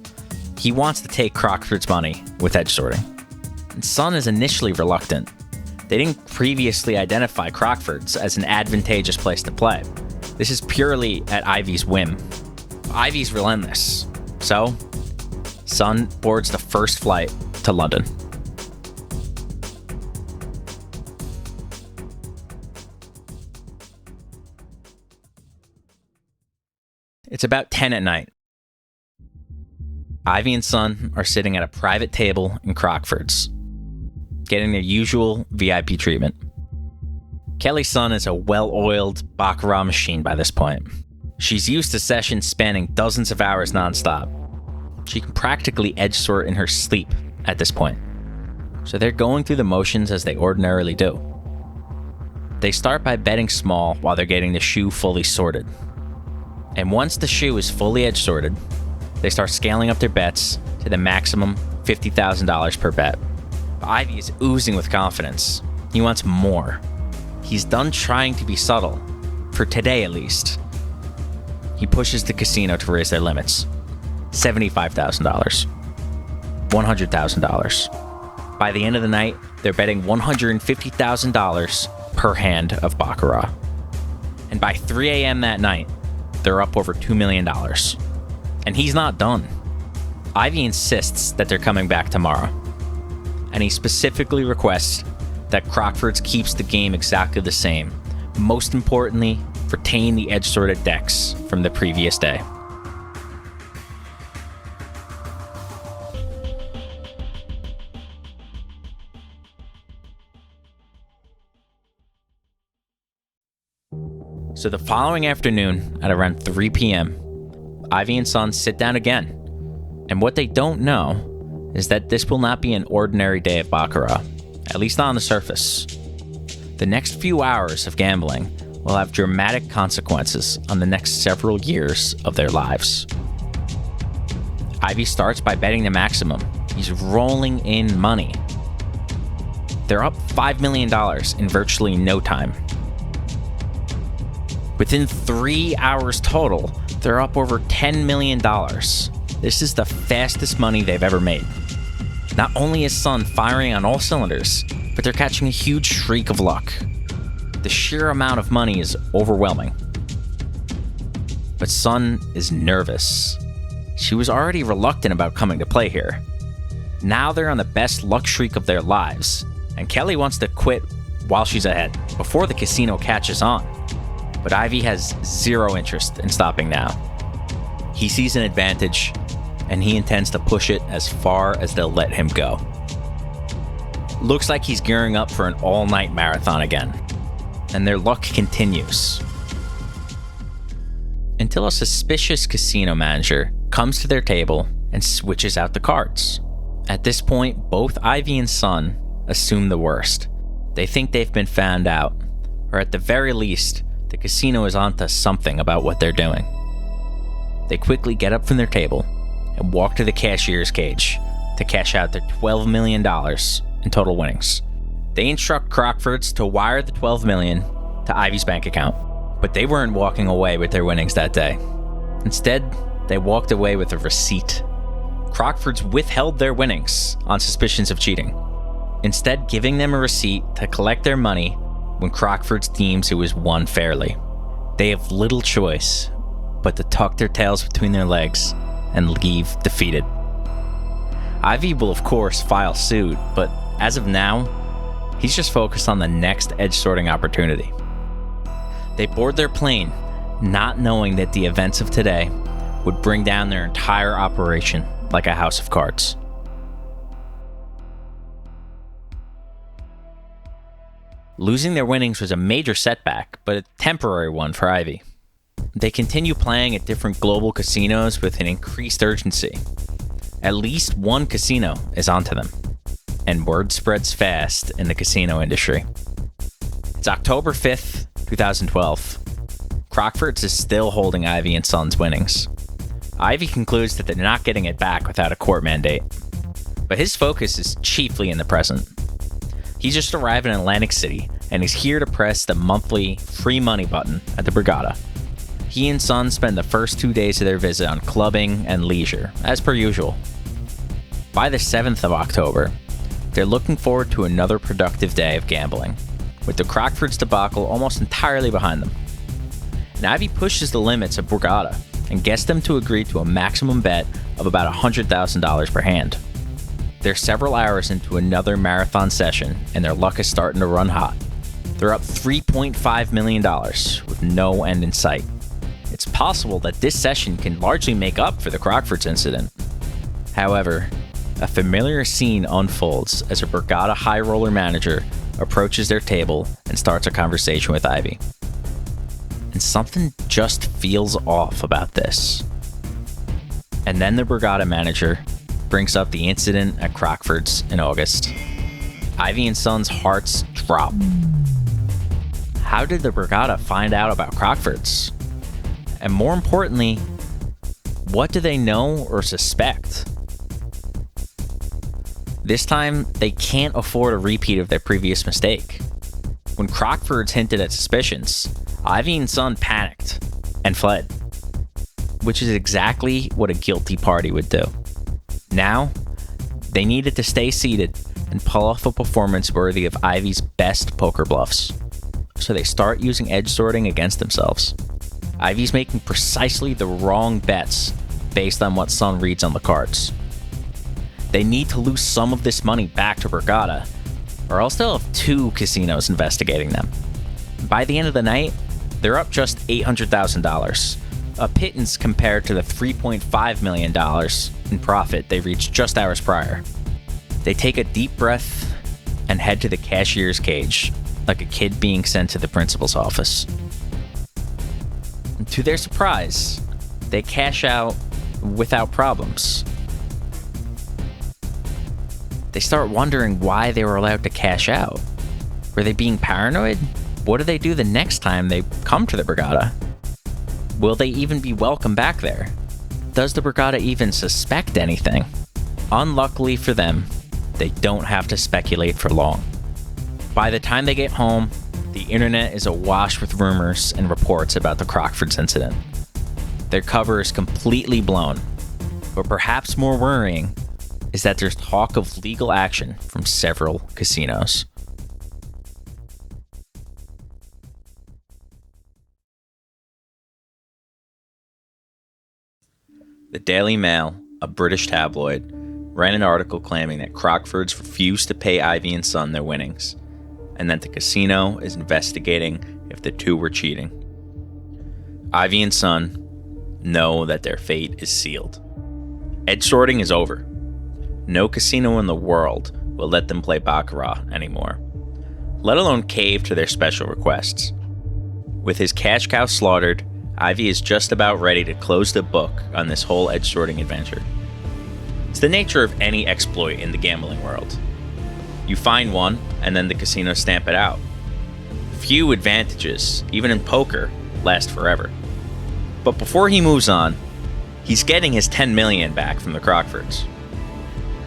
Speaker 1: He wants to take Crockford's money with edge sorting. And Sun is initially reluctant. They didn't previously identify Crockford's as an advantageous place to play. This is purely at Ivey's whim. Ivey's relentless. So, Sun boards the first flight to London. It's about 10 at night. Ivey and Sun are sitting at a private table in Crockford's, getting their usual VIP treatment. Kelly's Sun is a well-oiled baccarat machine by this point. She's used to sessions spanning dozens of hours nonstop. She can practically edge sort in her sleep at this point. So they're going through the motions as they ordinarily do. They start by betting small while they're getting the shoe fully sorted. And once the shoe is fully edge sorted, they start scaling up their bets to the maximum $50,000 per bet. Ivey is oozing with confidence. He wants more. He's done trying to be subtle, for today at least. He pushes the casino to raise their limits. $75,000. $100,000. By the end of the night, they're betting $150,000 per hand of baccarat. And by 3 a.m. that night, they're up over $2 million. And he's not done. Ivey insists that they're coming back tomorrow. And he specifically requests that Crockford's keeps the game exactly the same. Most importantly, retain the edge-sorted decks from the previous day. So the following afternoon, at around 3 p.m., Ivey and Sun sit down again. And what they don't know is that this will not be an ordinary day of baccarat, at least not on the surface. The next few hours of gambling will have dramatic consequences on the next several years of their lives. Ivey starts by betting the maximum. He's rolling in money. They're up $5 million in virtually no time. Within 3 hours total, they're up over $10 million. This is the fastest money they've ever made. Not only is Sun firing on all cylinders, but they're catching a huge streak of luck. The sheer amount of money is overwhelming. But Sun is nervous. She was already reluctant about coming to play here. Now they're on the best luck streak of their lives, and Kelly wants to quit while she's ahead, before the casino catches on. But Ivey has zero interest in stopping now. He sees an advantage, and he intends to push it as far as they'll let him go. Looks like he's gearing up for an all-night marathon again, and their luck continues. Until a suspicious casino manager comes to their table and switches out the cards. At this point, both Ivey and Sun assume the worst. They think they've been found out, or at the very least, the casino is onto something about what they're doing. They quickly get up from their table and walk to the cashier's cage to cash out their $12 million in total winnings. They instruct Crockford's to wire the $12 million to Ivey's bank account, but they weren't walking away with their winnings that day. Instead, they walked away with a receipt. Crockford's withheld their winnings on suspicions of cheating, instead giving them a receipt to collect their money when Crockford deems it was won fairly. They have little choice but to tuck their tails between their legs and leave defeated. Ivey will of course file suit, but as of now, he's just focused on the next edge sorting opportunity. They board their plane, not knowing that the events of today would bring down their entire operation like a house of cards. Losing their winnings was a major setback, but a temporary one for Ivey. They continue playing at different global casinos with an increased urgency. At least one casino is onto them, and word spreads fast in the casino industry. It's October 5th, 2012. Crockford's is still holding Ivey and Son's winnings. Ivey concludes that they're not getting it back without a court mandate, but his focus is chiefly in the present. He's just arrived in Atlantic City, and he's here to press the monthly free money button at the Borgata. He and Son spend the first 2 days of their visit on clubbing and leisure, as per usual. By the 7th of October, they're looking forward to another productive day of gambling, with the Crockford's debacle almost entirely behind them. And Ivey pushes the limits of Borgata and gets them to agree to a maximum bet of about $100,000 per hand. They're several hours into another marathon session, and their luck is starting to run hot. They're up $3.5 million with no end in sight. It's possible that this session can largely make up for the Crockford's incident. However, a familiar scene unfolds as a Borgata high roller manager approaches their table and starts a conversation with Ivey. And something just feels off about this. And then the Borgata manager brings up the incident at Crockford's in August. Ivey and Son's hearts drop. How did the Borgata find out about Crockford's? And more importantly, what do they know or suspect? This time, they can't afford a repeat of their previous mistake. When Crockford's hinted at suspicions, Ivey and Son panicked and fled, which is exactly what a guilty party would do. Now, they needed to stay seated and pull off a performance worthy of Ivey's best poker bluffs. So they start using edge sorting against themselves. Ivey's making precisely the wrong bets based on what Son reads on the cards. They need to lose some of this money back to Borgata, or else they'll have 2 casinos investigating them. By the end of the night, they're up just $800,000, a pittance compared to the $3.5 million in profit they reached just hours prior. They take a deep breath and head to the cashier's cage, like a kid being sent to the principal's office. And to their surprise, they cash out without problems. They start wondering why they were allowed to cash out. Were they being paranoid? What do they do the next time they come to the Borgata? Will they even be welcome back there? Does the Borgata even suspect anything? Unluckily for them, they don't have to speculate for long. By the time they get home, the internet is awash with rumors and reports about the Crockford's incident. Their cover is completely blown, but perhaps more worrying is that there's talk of legal action from several casinos. The Daily Mail, a British tabloid, ran an article claiming that Crockford's refused to pay Ivey and Son their winnings, and that the casino is investigating if the 2 were cheating. Ivey and Son know that their fate is sealed. Edge sorting is over. No casino in the world will let them play baccarat anymore, let alone cave to their special requests. With his cash cow slaughtered, Ivey is just about ready to close the book on this whole edge sorting adventure. It's the nature of any exploit in the gambling world. You find one, and then the casinos stamp it out. Few advantages, even in poker, last forever. But before he moves on, he's getting his $10 million back from the Crockfords.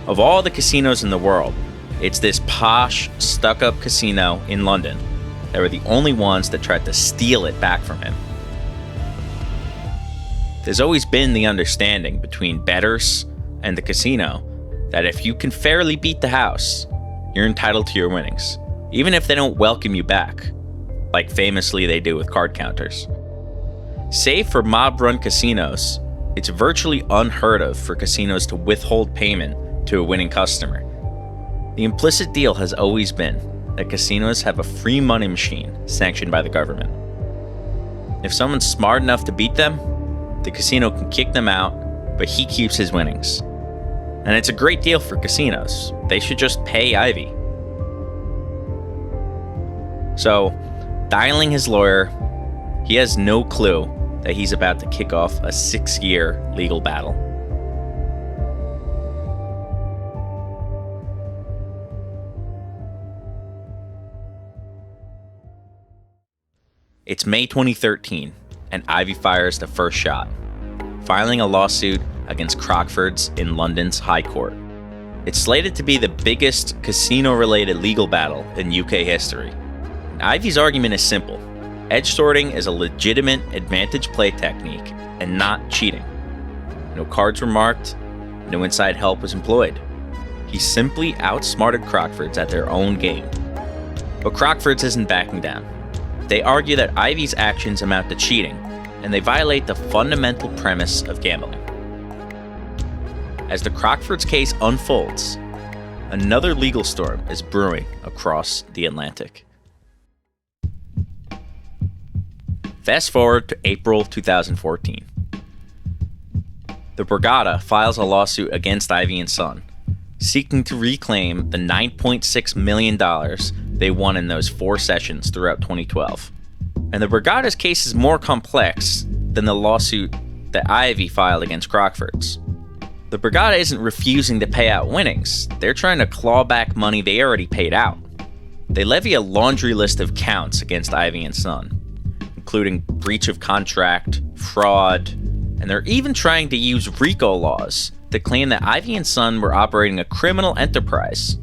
Speaker 1: Of all the casinos in the world, it's this posh, stuck-up casino in London that were the only ones that tried to steal it back from him. There's always been the understanding between bettors and the casino that if you can fairly beat the house, you're entitled to your winnings, even if they don't welcome you back. like famously they do with card counters. Save for mob-run casinos, it's virtually unheard of for casinos to withhold payment to a winning customer. The implicit deal has always been that casinos have a free money machine sanctioned by the government. If someone's smart enough to beat them, the casino can kick them out, but he keeps his winnings. And it's a great deal for casinos. They should just pay Ivey. So, dialing his lawyer, he has no clue that he's about to kick off a 6-year legal battle. It's May 2013, and Ivey fires the first shot, filing a lawsuit against Crockford's in London's High Court. It's slated to be the biggest casino-related legal battle in UK history. Ivey's argument is simple. Edge sorting is a legitimate advantage play technique and not cheating. No cards were marked, no inside help was employed. He simply outsmarted Crockford's at their own game. But Crockford's isn't backing down. They argue that Ivey's actions amount to cheating, and they violate the fundamental premise of gambling. As the Crockford's case unfolds, another legal storm is brewing across the Atlantic. Fast forward to April 2014. The Borgata files a lawsuit against Ivey and Son, seeking to reclaim the $9.6 million they won in those 4 sessions throughout 2012. And the Borgata's case is more complex than the lawsuit that Ivey filed against Crockford's. The Borgata isn't refusing to pay out winnings, they're trying to claw back money they already paid out. They levy a laundry list of counts against Ivey and Son, including breach of contract, fraud, and they're even trying to use RICO laws to claim that Ivey and Son were operating a criminal enterprise.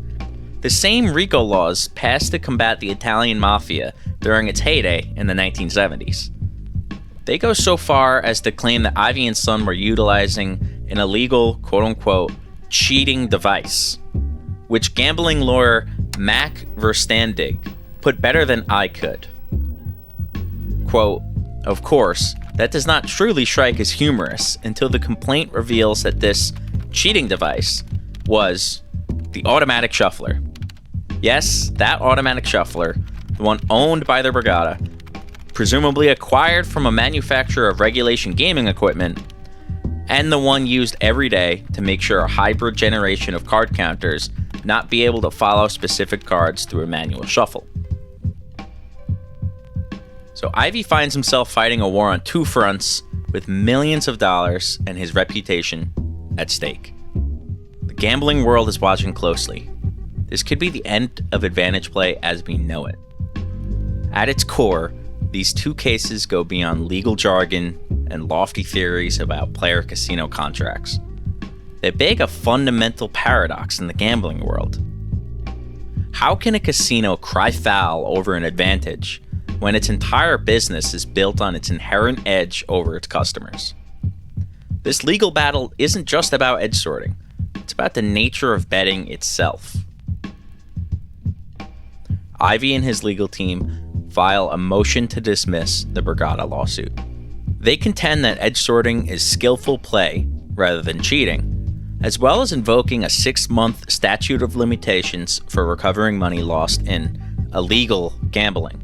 Speaker 1: The same RICO laws passed to combat the Italian mafia during its heyday in the 1970s. They go so far as to claim that Ivey and Son were utilizing an illegal, quote-unquote, cheating device, which gambling lawyer Mac Verstandig put better than I could. Quote, "Of course, that does not truly strike as humorous until the complaint reveals that this cheating device was the automatic shuffler. Yes, that automatic shuffler, the one owned by the Borgata, presumably acquired from a manufacturer of regulation gaming equipment, and the one used every day to make sure a hybrid generation of card counters not be able to follow specific cards through a manual shuffle." So Ivey finds himself fighting a war on 2 fronts with millions of dollars and his reputation at stake. The gambling world is watching closely. This could be the end of advantage play as we know it. At its core, these 2 cases go beyond legal jargon and lofty theories about player casino contracts. They beg a fundamental paradox in the gambling world. How can a casino cry foul over an advantage when its entire business is built on its inherent edge over its customers? This legal battle isn't just about edge sorting, it's about the nature of betting itself. Ivey and his legal team file a motion to dismiss the Borgata lawsuit. They contend that edge sorting is skillful play rather than cheating, as well as invoking a 6-month statute of limitations for recovering money lost in illegal gambling,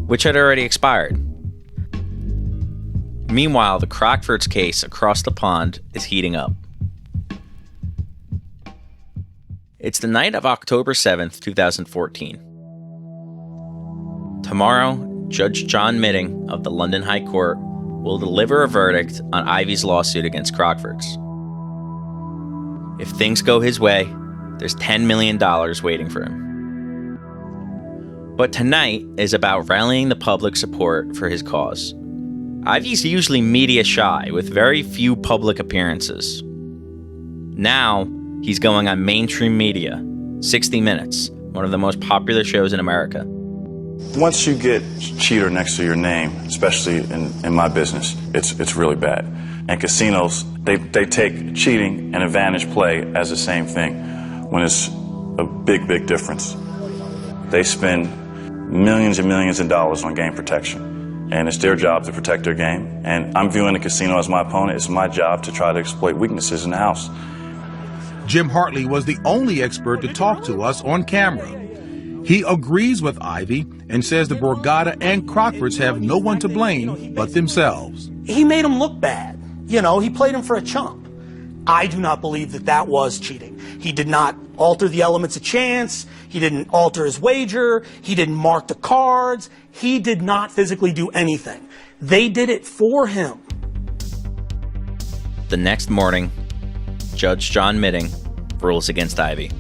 Speaker 1: which had already expired. Meanwhile, the Crockford's case across the pond is heating up. It's the night of October 7th, 2014. Tomorrow, Judge John Mitting of the London High Court will deliver a verdict on Ivey's lawsuit against Crockford's. If things go his way, there's $10 million waiting for him. But tonight is about rallying the public support for his cause. Ivey's usually media shy, with very few public appearances. Now, he's going on mainstream media, 60 Minutes, one of the most popular shows in America.
Speaker 11: Once you get cheater next to your name, especially in my business, it's really bad. And casinos, they take cheating and advantage play as the same thing, when it's a big difference. They spend millions and millions of dollars on game protection. And it's their job to protect their game. And I'm viewing the casino as my opponent. It's my job to try to exploit weaknesses in the house.
Speaker 2: Jim Hartley was the only expert to talk to us on camera. He agrees with Ivey and says the Borgata and Crockfords have no one to blame but themselves.
Speaker 14: He made him look bad. You know, he played him for a chump. I do not believe that that was cheating. He did not alter the elements of chance. He didn't alter his wager. He didn't mark the cards. He did not physically do anything. They did it for him.
Speaker 1: The next morning, Judge John Mitting rules against Ivey.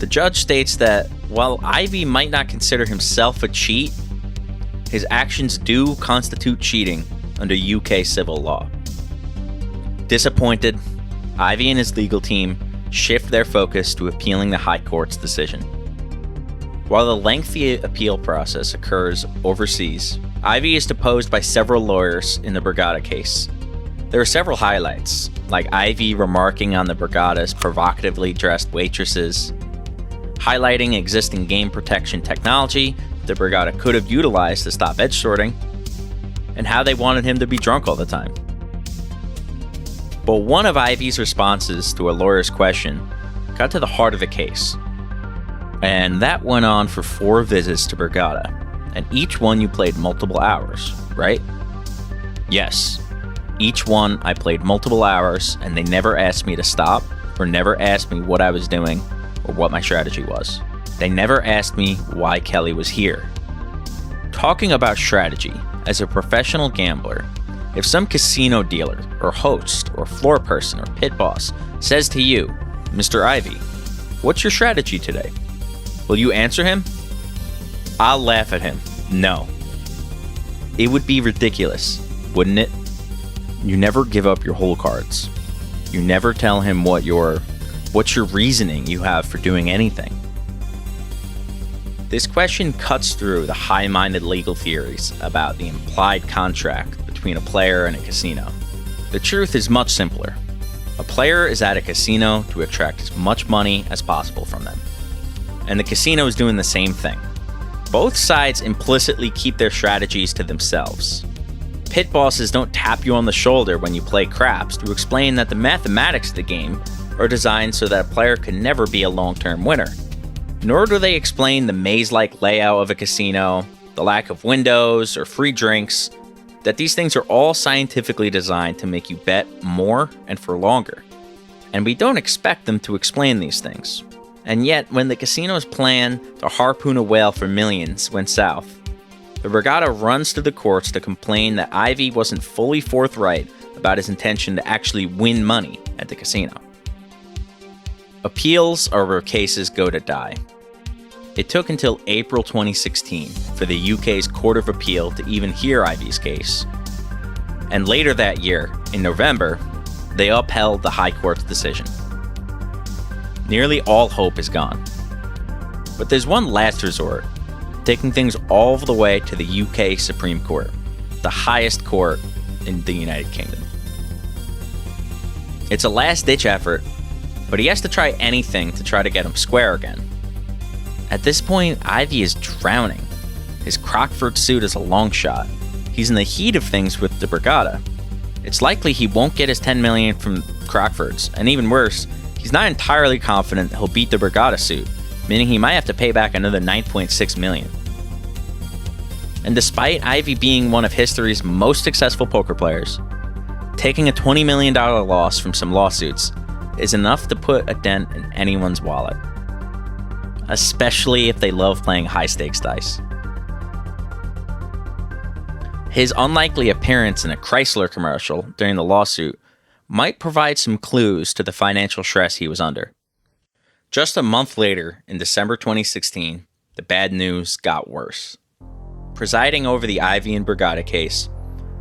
Speaker 1: The judge states that while Ivey might not consider himself a cheat, his actions do constitute cheating under UK civil law. Disappointed, Ivey and his legal team shift their focus to appealing the High Court's decision. While the lengthy appeal process occurs overseas, Ivey is deposed by several lawyers in the Borgata case. There are several highlights, like Ivey remarking on the Borgata's provocatively dressed waitresses, highlighting existing game protection technology the Borgata could have utilized to stop edge sorting, and how they wanted him to be drunk all the time. But one of Ivey's responses to a lawyer's question got to the heart of the case. And that went on for 4 visits to Borgata, and each one you played multiple hours, right? Yes. Each one I played multiple hours, and they never asked me to stop, or never asked me what I was doing, or what my strategy was. They never asked me why Kelly was here. Talking about strategy, as a professional gambler, if some casino dealer, or host, or floor person, or pit boss says to you, Mr. Ivey, what's your strategy today? Will you answer him? I'll laugh at him. No. It would be ridiculous, wouldn't it? You never give up your whole cards. You never tell him what's your reasoning you have for doing anything. This question cuts through the high-minded legal theories about the implied contract between a player and a casino. The truth is much simpler. A player is at a casino to attract as much money as possible from them. And the casino is doing the same thing. Both sides implicitly keep their strategies to themselves. Pit bosses don't tap you on the shoulder when you play craps to explain that the mathematics of the game are designed so that a player can never be a long-term winner. Nor do they explain the maze-like layout of a casino, the lack of windows or free drinks, that these things are all scientifically designed to make you bet more and for longer. And we don't expect them to explain these things. And yet, when the casino's plan to harpoon a whale for millions went south, the Borgata runs to the courts to complain that Ivey wasn't fully forthright about his intention to actually win money at the casino. Appeals are where cases go to die. It took until April 2016 for the UK's Court of Appeal to even hear Ivey's case. And later that year, in November, they upheld the High Court's decision. Nearly all hope is gone. But there's one last resort, taking things all the way to the UK Supreme Court, the highest court in the United Kingdom. It's a last-ditch effort, but he has to try anything to try to get him square again. At this point, Ivey is drowning. His Crockford suit is a long shot. He's in the heat of things with the Borgata. It's likely he won't get his $10 million from Crockford's, and even worse, he's not entirely confident he'll beat the Borgata suit, meaning he might have to pay back another $9.6 million. And despite Ivey being one of history's most successful poker players, taking a $20 million loss from some lawsuits is enough to put a dent in anyone's wallet, especially if they love playing high-stakes dice. His unlikely appearance in a Chrysler commercial during the lawsuit might provide some clues to the financial stress he was under. Just a month later, in December 2016, the bad news got worse. Presiding over the Ivey and Borgata case,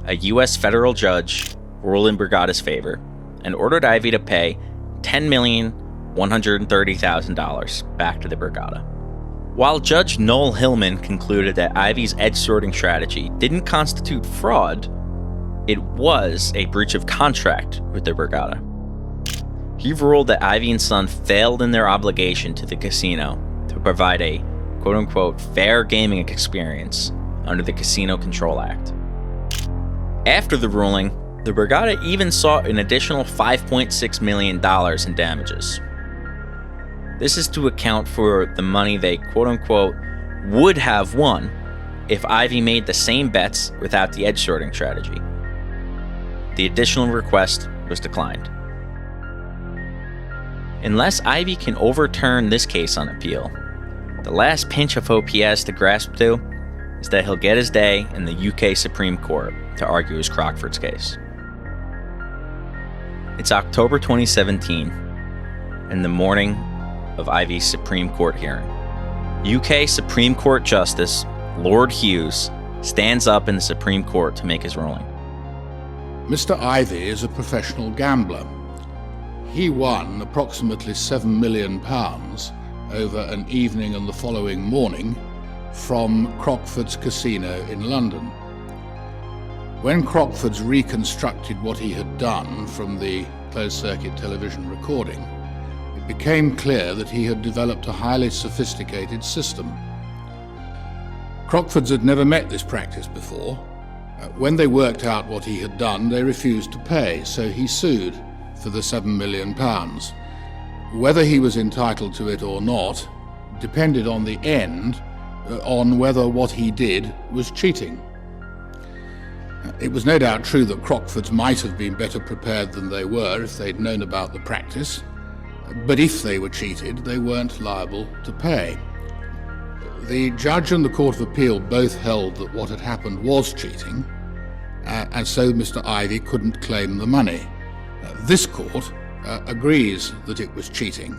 Speaker 1: a U.S. federal judge ruled in Borgata's favor and ordered Ivey to pay $10,130,000 back to the Borgata. While Judge Noel Hillman concluded that Ivey's edge sorting strategy didn't constitute fraud, it was a breach of contract with the Borgata. He ruled that Ivey and Son failed in their obligation to the casino to provide a quote-unquote fair gaming experience under the Casino Control Act. After the ruling, the Borgata even sought an additional $5.6 million in damages. This is to account for the money they quote-unquote would have won if Ivey made the same bets without the edge sorting strategy. The additional request was declined. Unless Ivey can overturn this case on appeal, the last pinch of hope he has to grasp to is that he'll get his day in the UK Supreme Court to argue his Crockford's case. It's October 2017, and the morning of Ivey's Supreme Court hearing. UK Supreme Court Justice Lord Hughes stands up in the Supreme Court to make his ruling.
Speaker 15: Mr. Ivey is a professional gambler. He won approximately £7 million over an evening and the following morning from Crockford's casino in London. When Crockford's reconstructed what he had done from the closed-circuit television recording, it became clear that he had developed a highly sophisticated system. Crockford's had never met this practice before. When they worked out what he had done, they refused to pay, so he sued for the £7 million. Whether he was entitled to it or not depended on the end on whether what he did was cheating. It was no doubt true that Crockford's might have been better prepared than they were if they'd known about the practice, but if they were cheated, they weren't liable to pay. The judge and the Court of Appeal both held that what had happened was cheating, and so Mr. Ivey couldn't claim the money. This court agrees that it was cheating.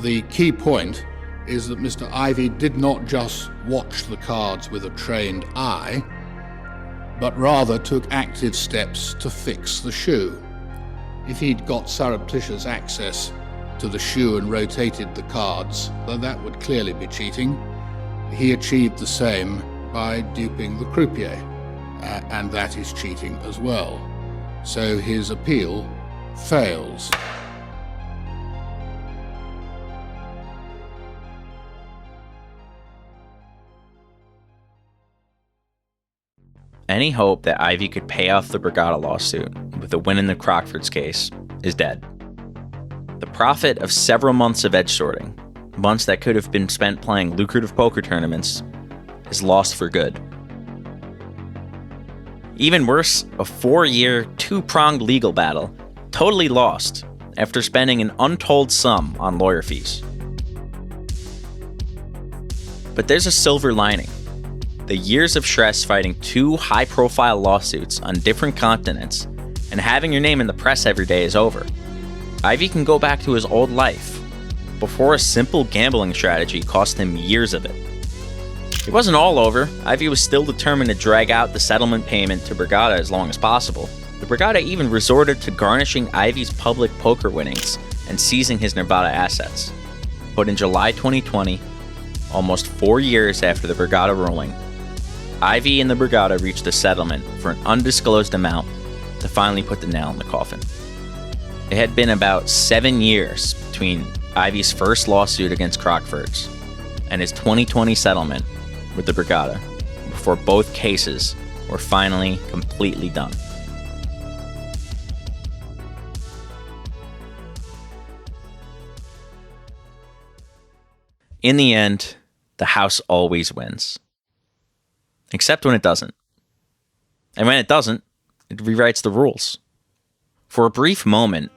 Speaker 15: The key point is that Mr. Ivey did not just watch the cards with a trained eye, but rather took active steps to fix the shoe. If he'd got surreptitious access to the shoe and rotated the cards, then that would clearly be cheating. He achieved the same by duping the croupier, and that is cheating as well. So his appeal fails.
Speaker 1: Any hope that Ivey could pay off the Borgata lawsuit with a win in the Crockford's case is dead. The profit of several months of edge sorting, months that could have been spent playing lucrative poker tournaments, is lost for good. Even worse, a 4-year, two-pronged legal battle, totally lost after spending an untold sum on lawyer fees. But there's a silver lining. The years of stress fighting two high-profile lawsuits on different continents and having your name in the press every day is over. Ivey can go back to his old life, before a simple gambling strategy cost him years of it. It wasn't all over. Ivey was still determined to drag out the settlement payment to Borgata as long as possible. The Borgata even resorted to garnishing Ivey's public poker winnings and seizing his Nevada assets. But in July 2020, almost 4 years after the Borgata ruling, Ivey and the Borgata reached a settlement for an undisclosed amount to finally put the nail in the coffin. It had been about 7 years between Ivey's first lawsuit against Crockford's and his 2020 settlement with the Borgata before both cases were finally completely done. In the end, the house always wins. Except when it doesn't. And when it doesn't, it rewrites the rules. For a brief moment,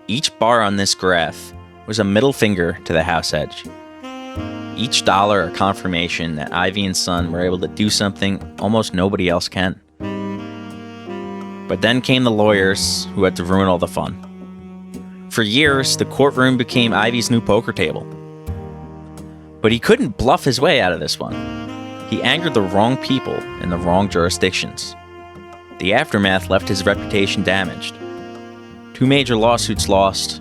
Speaker 1: each bar on this graph was a middle finger to the house edge. Each dollar a confirmation that Ivey and Son were able to do something almost nobody else can. But then came the lawyers who had to ruin all the fun. For years, the courtroom became Ivey's new poker table. But he couldn't bluff his way out of this one. He angered the wrong people in the wrong jurisdictions. The aftermath left his reputation damaged. 2 major lawsuits lost,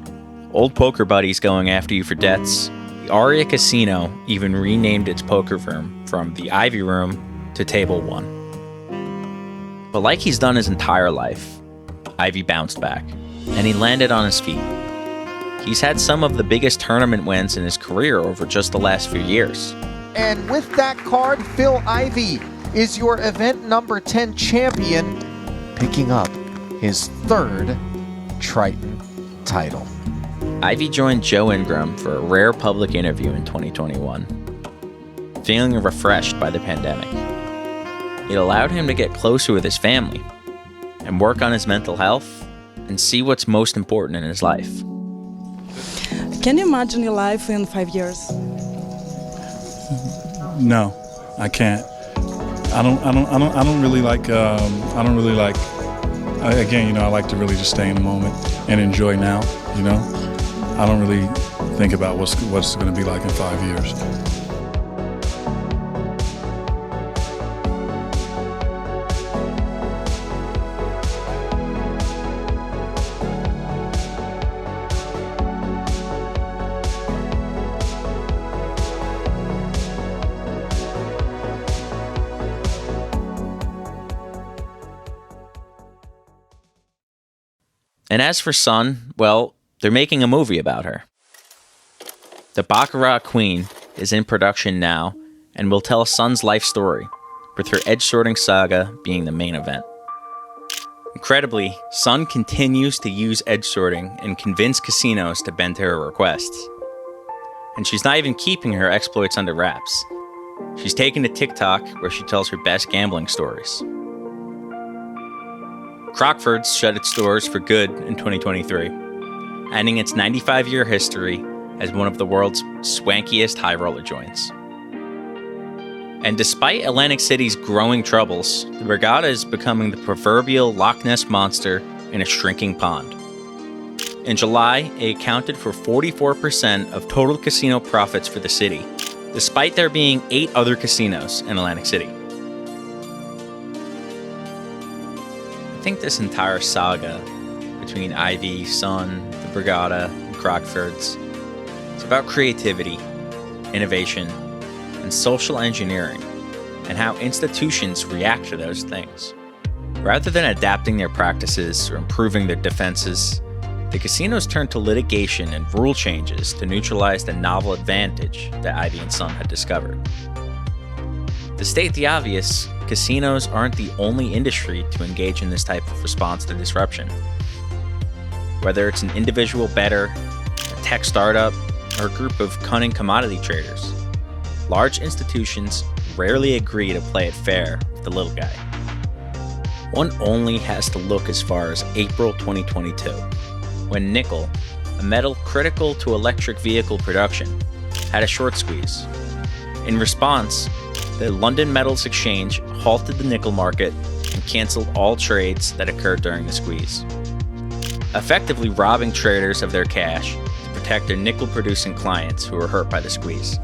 Speaker 1: old poker buddies going after you for debts. The Aria Casino even renamed its poker room from the Ivey Room to Table 1. But like he's done his entire life, Ivey bounced back, and he landed on his feet. He's had some of the biggest tournament wins in his career over just the last few years.
Speaker 16: And with that card, Phil Ivey is your event number 10 champion, picking up his third Triton title.
Speaker 1: Ivey joined Joe Ingram for a rare public interview in 2021, feeling refreshed by the pandemic. It allowed him to get closer with his family and work on his mental health and see what's most important in his life.
Speaker 17: Can you imagine your life in 5 years?
Speaker 11: No, I can't. I don't really like. Again, you know, I like to really just stay in the moment and enjoy now. You know, I don't really think about what's going to be like in 5 years.
Speaker 1: And as for Sun, well, they're making a movie about her. The Baccarat Queen is in production now and will tell Sun's life story, with her edge-sorting saga being the main event. Incredibly, Sun continues to use edge sorting and convince casinos to bend to her requests. And she's not even keeping her exploits under wraps. She's taken to TikTok, where she tells her best gambling stories. Crockford's shut its doors for good in 2023, ending its 95-year history as one of the world's swankiest high roller joints. And despite Atlantic City's growing troubles, the Borgata is becoming the proverbial Loch Ness monster in a shrinking pond. In July, it accounted for 44% of total casino profits for the city, despite there being 8 other casinos in Atlantic City. I think this entire saga between Ivey, Sun, the Borgata, and Crockford's is about creativity, innovation, and social engineering, and how institutions react to those things. Rather than adapting their practices or improving their defenses, the casinos turned to litigation and rule changes to neutralize the novel advantage that Ivey and Sun had discovered. To state the obvious, casinos aren't the only industry to engage in this type of response to disruption. Whether it's an individual bettor, a tech startup, or a group of cunning commodity traders, large institutions rarely agree to play it fair with the little guy. One only has to look as far as April 2022, when nickel, a metal critical to electric vehicle production, had a short squeeze. In response, the London Metals Exchange halted the nickel market and canceled all trades that occurred during the squeeze, effectively robbing traders of their cash to protect their nickel-producing clients who were hurt by the squeeze.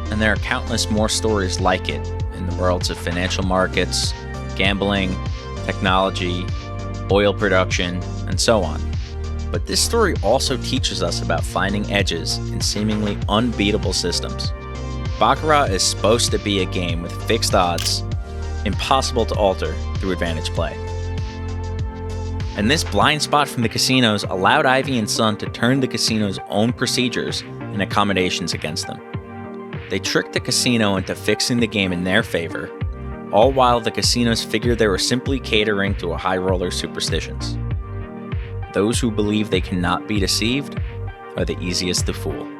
Speaker 1: And there are countless more stories like it in the worlds of financial markets, gambling, technology, oil production, and so on. But this story also teaches us about finding edges in seemingly unbeatable systems. Baccarat is supposed to be a game with fixed odds, impossible to alter through advantage play. And this blind spot from the casinos allowed Ivey and Sun to turn the casino's own procedures and accommodations against them. They tricked the casino into fixing the game in their favor, all while the casinos figured they were simply catering to a high roller's superstitions. Those who believe they cannot be deceived are the easiest to fool.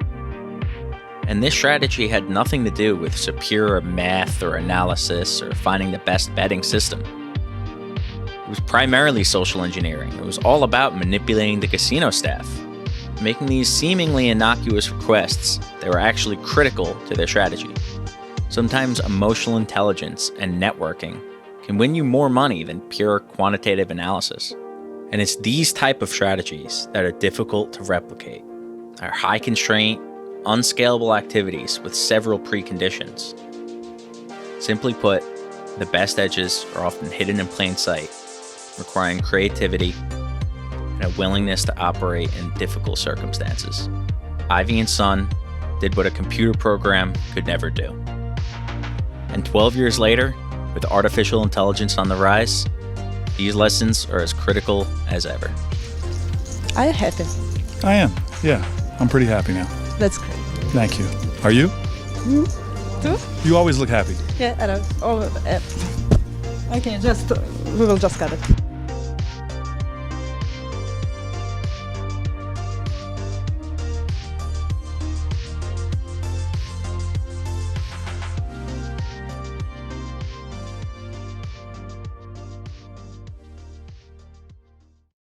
Speaker 1: And this strategy had nothing to do with superior math or analysis or finding the best betting system. It was primarily social engineering. It was all about manipulating the casino staff, making these seemingly innocuous requests that were actually critical to their strategy. Sometimes emotional intelligence and networking can win you more money than pure quantitative analysis. And it's these type of strategies that are difficult to replicate. Are high constraint, unscalable activities with several preconditions. Simply put, the best edges are often hidden in plain sight, requiring creativity and a willingness to operate in difficult circumstances. Ivey and Sun did what a computer program could never do. And 12 years later, with artificial intelligence on the rise, these lessons are as critical as ever.
Speaker 17: Are you happy?
Speaker 11: I am, yeah. I'm pretty happy now.
Speaker 17: That's great.
Speaker 11: Thank you. Are you?
Speaker 17: Too?
Speaker 18: You always look happy.
Speaker 17: Yeah, I know. Okay, we will just cut it.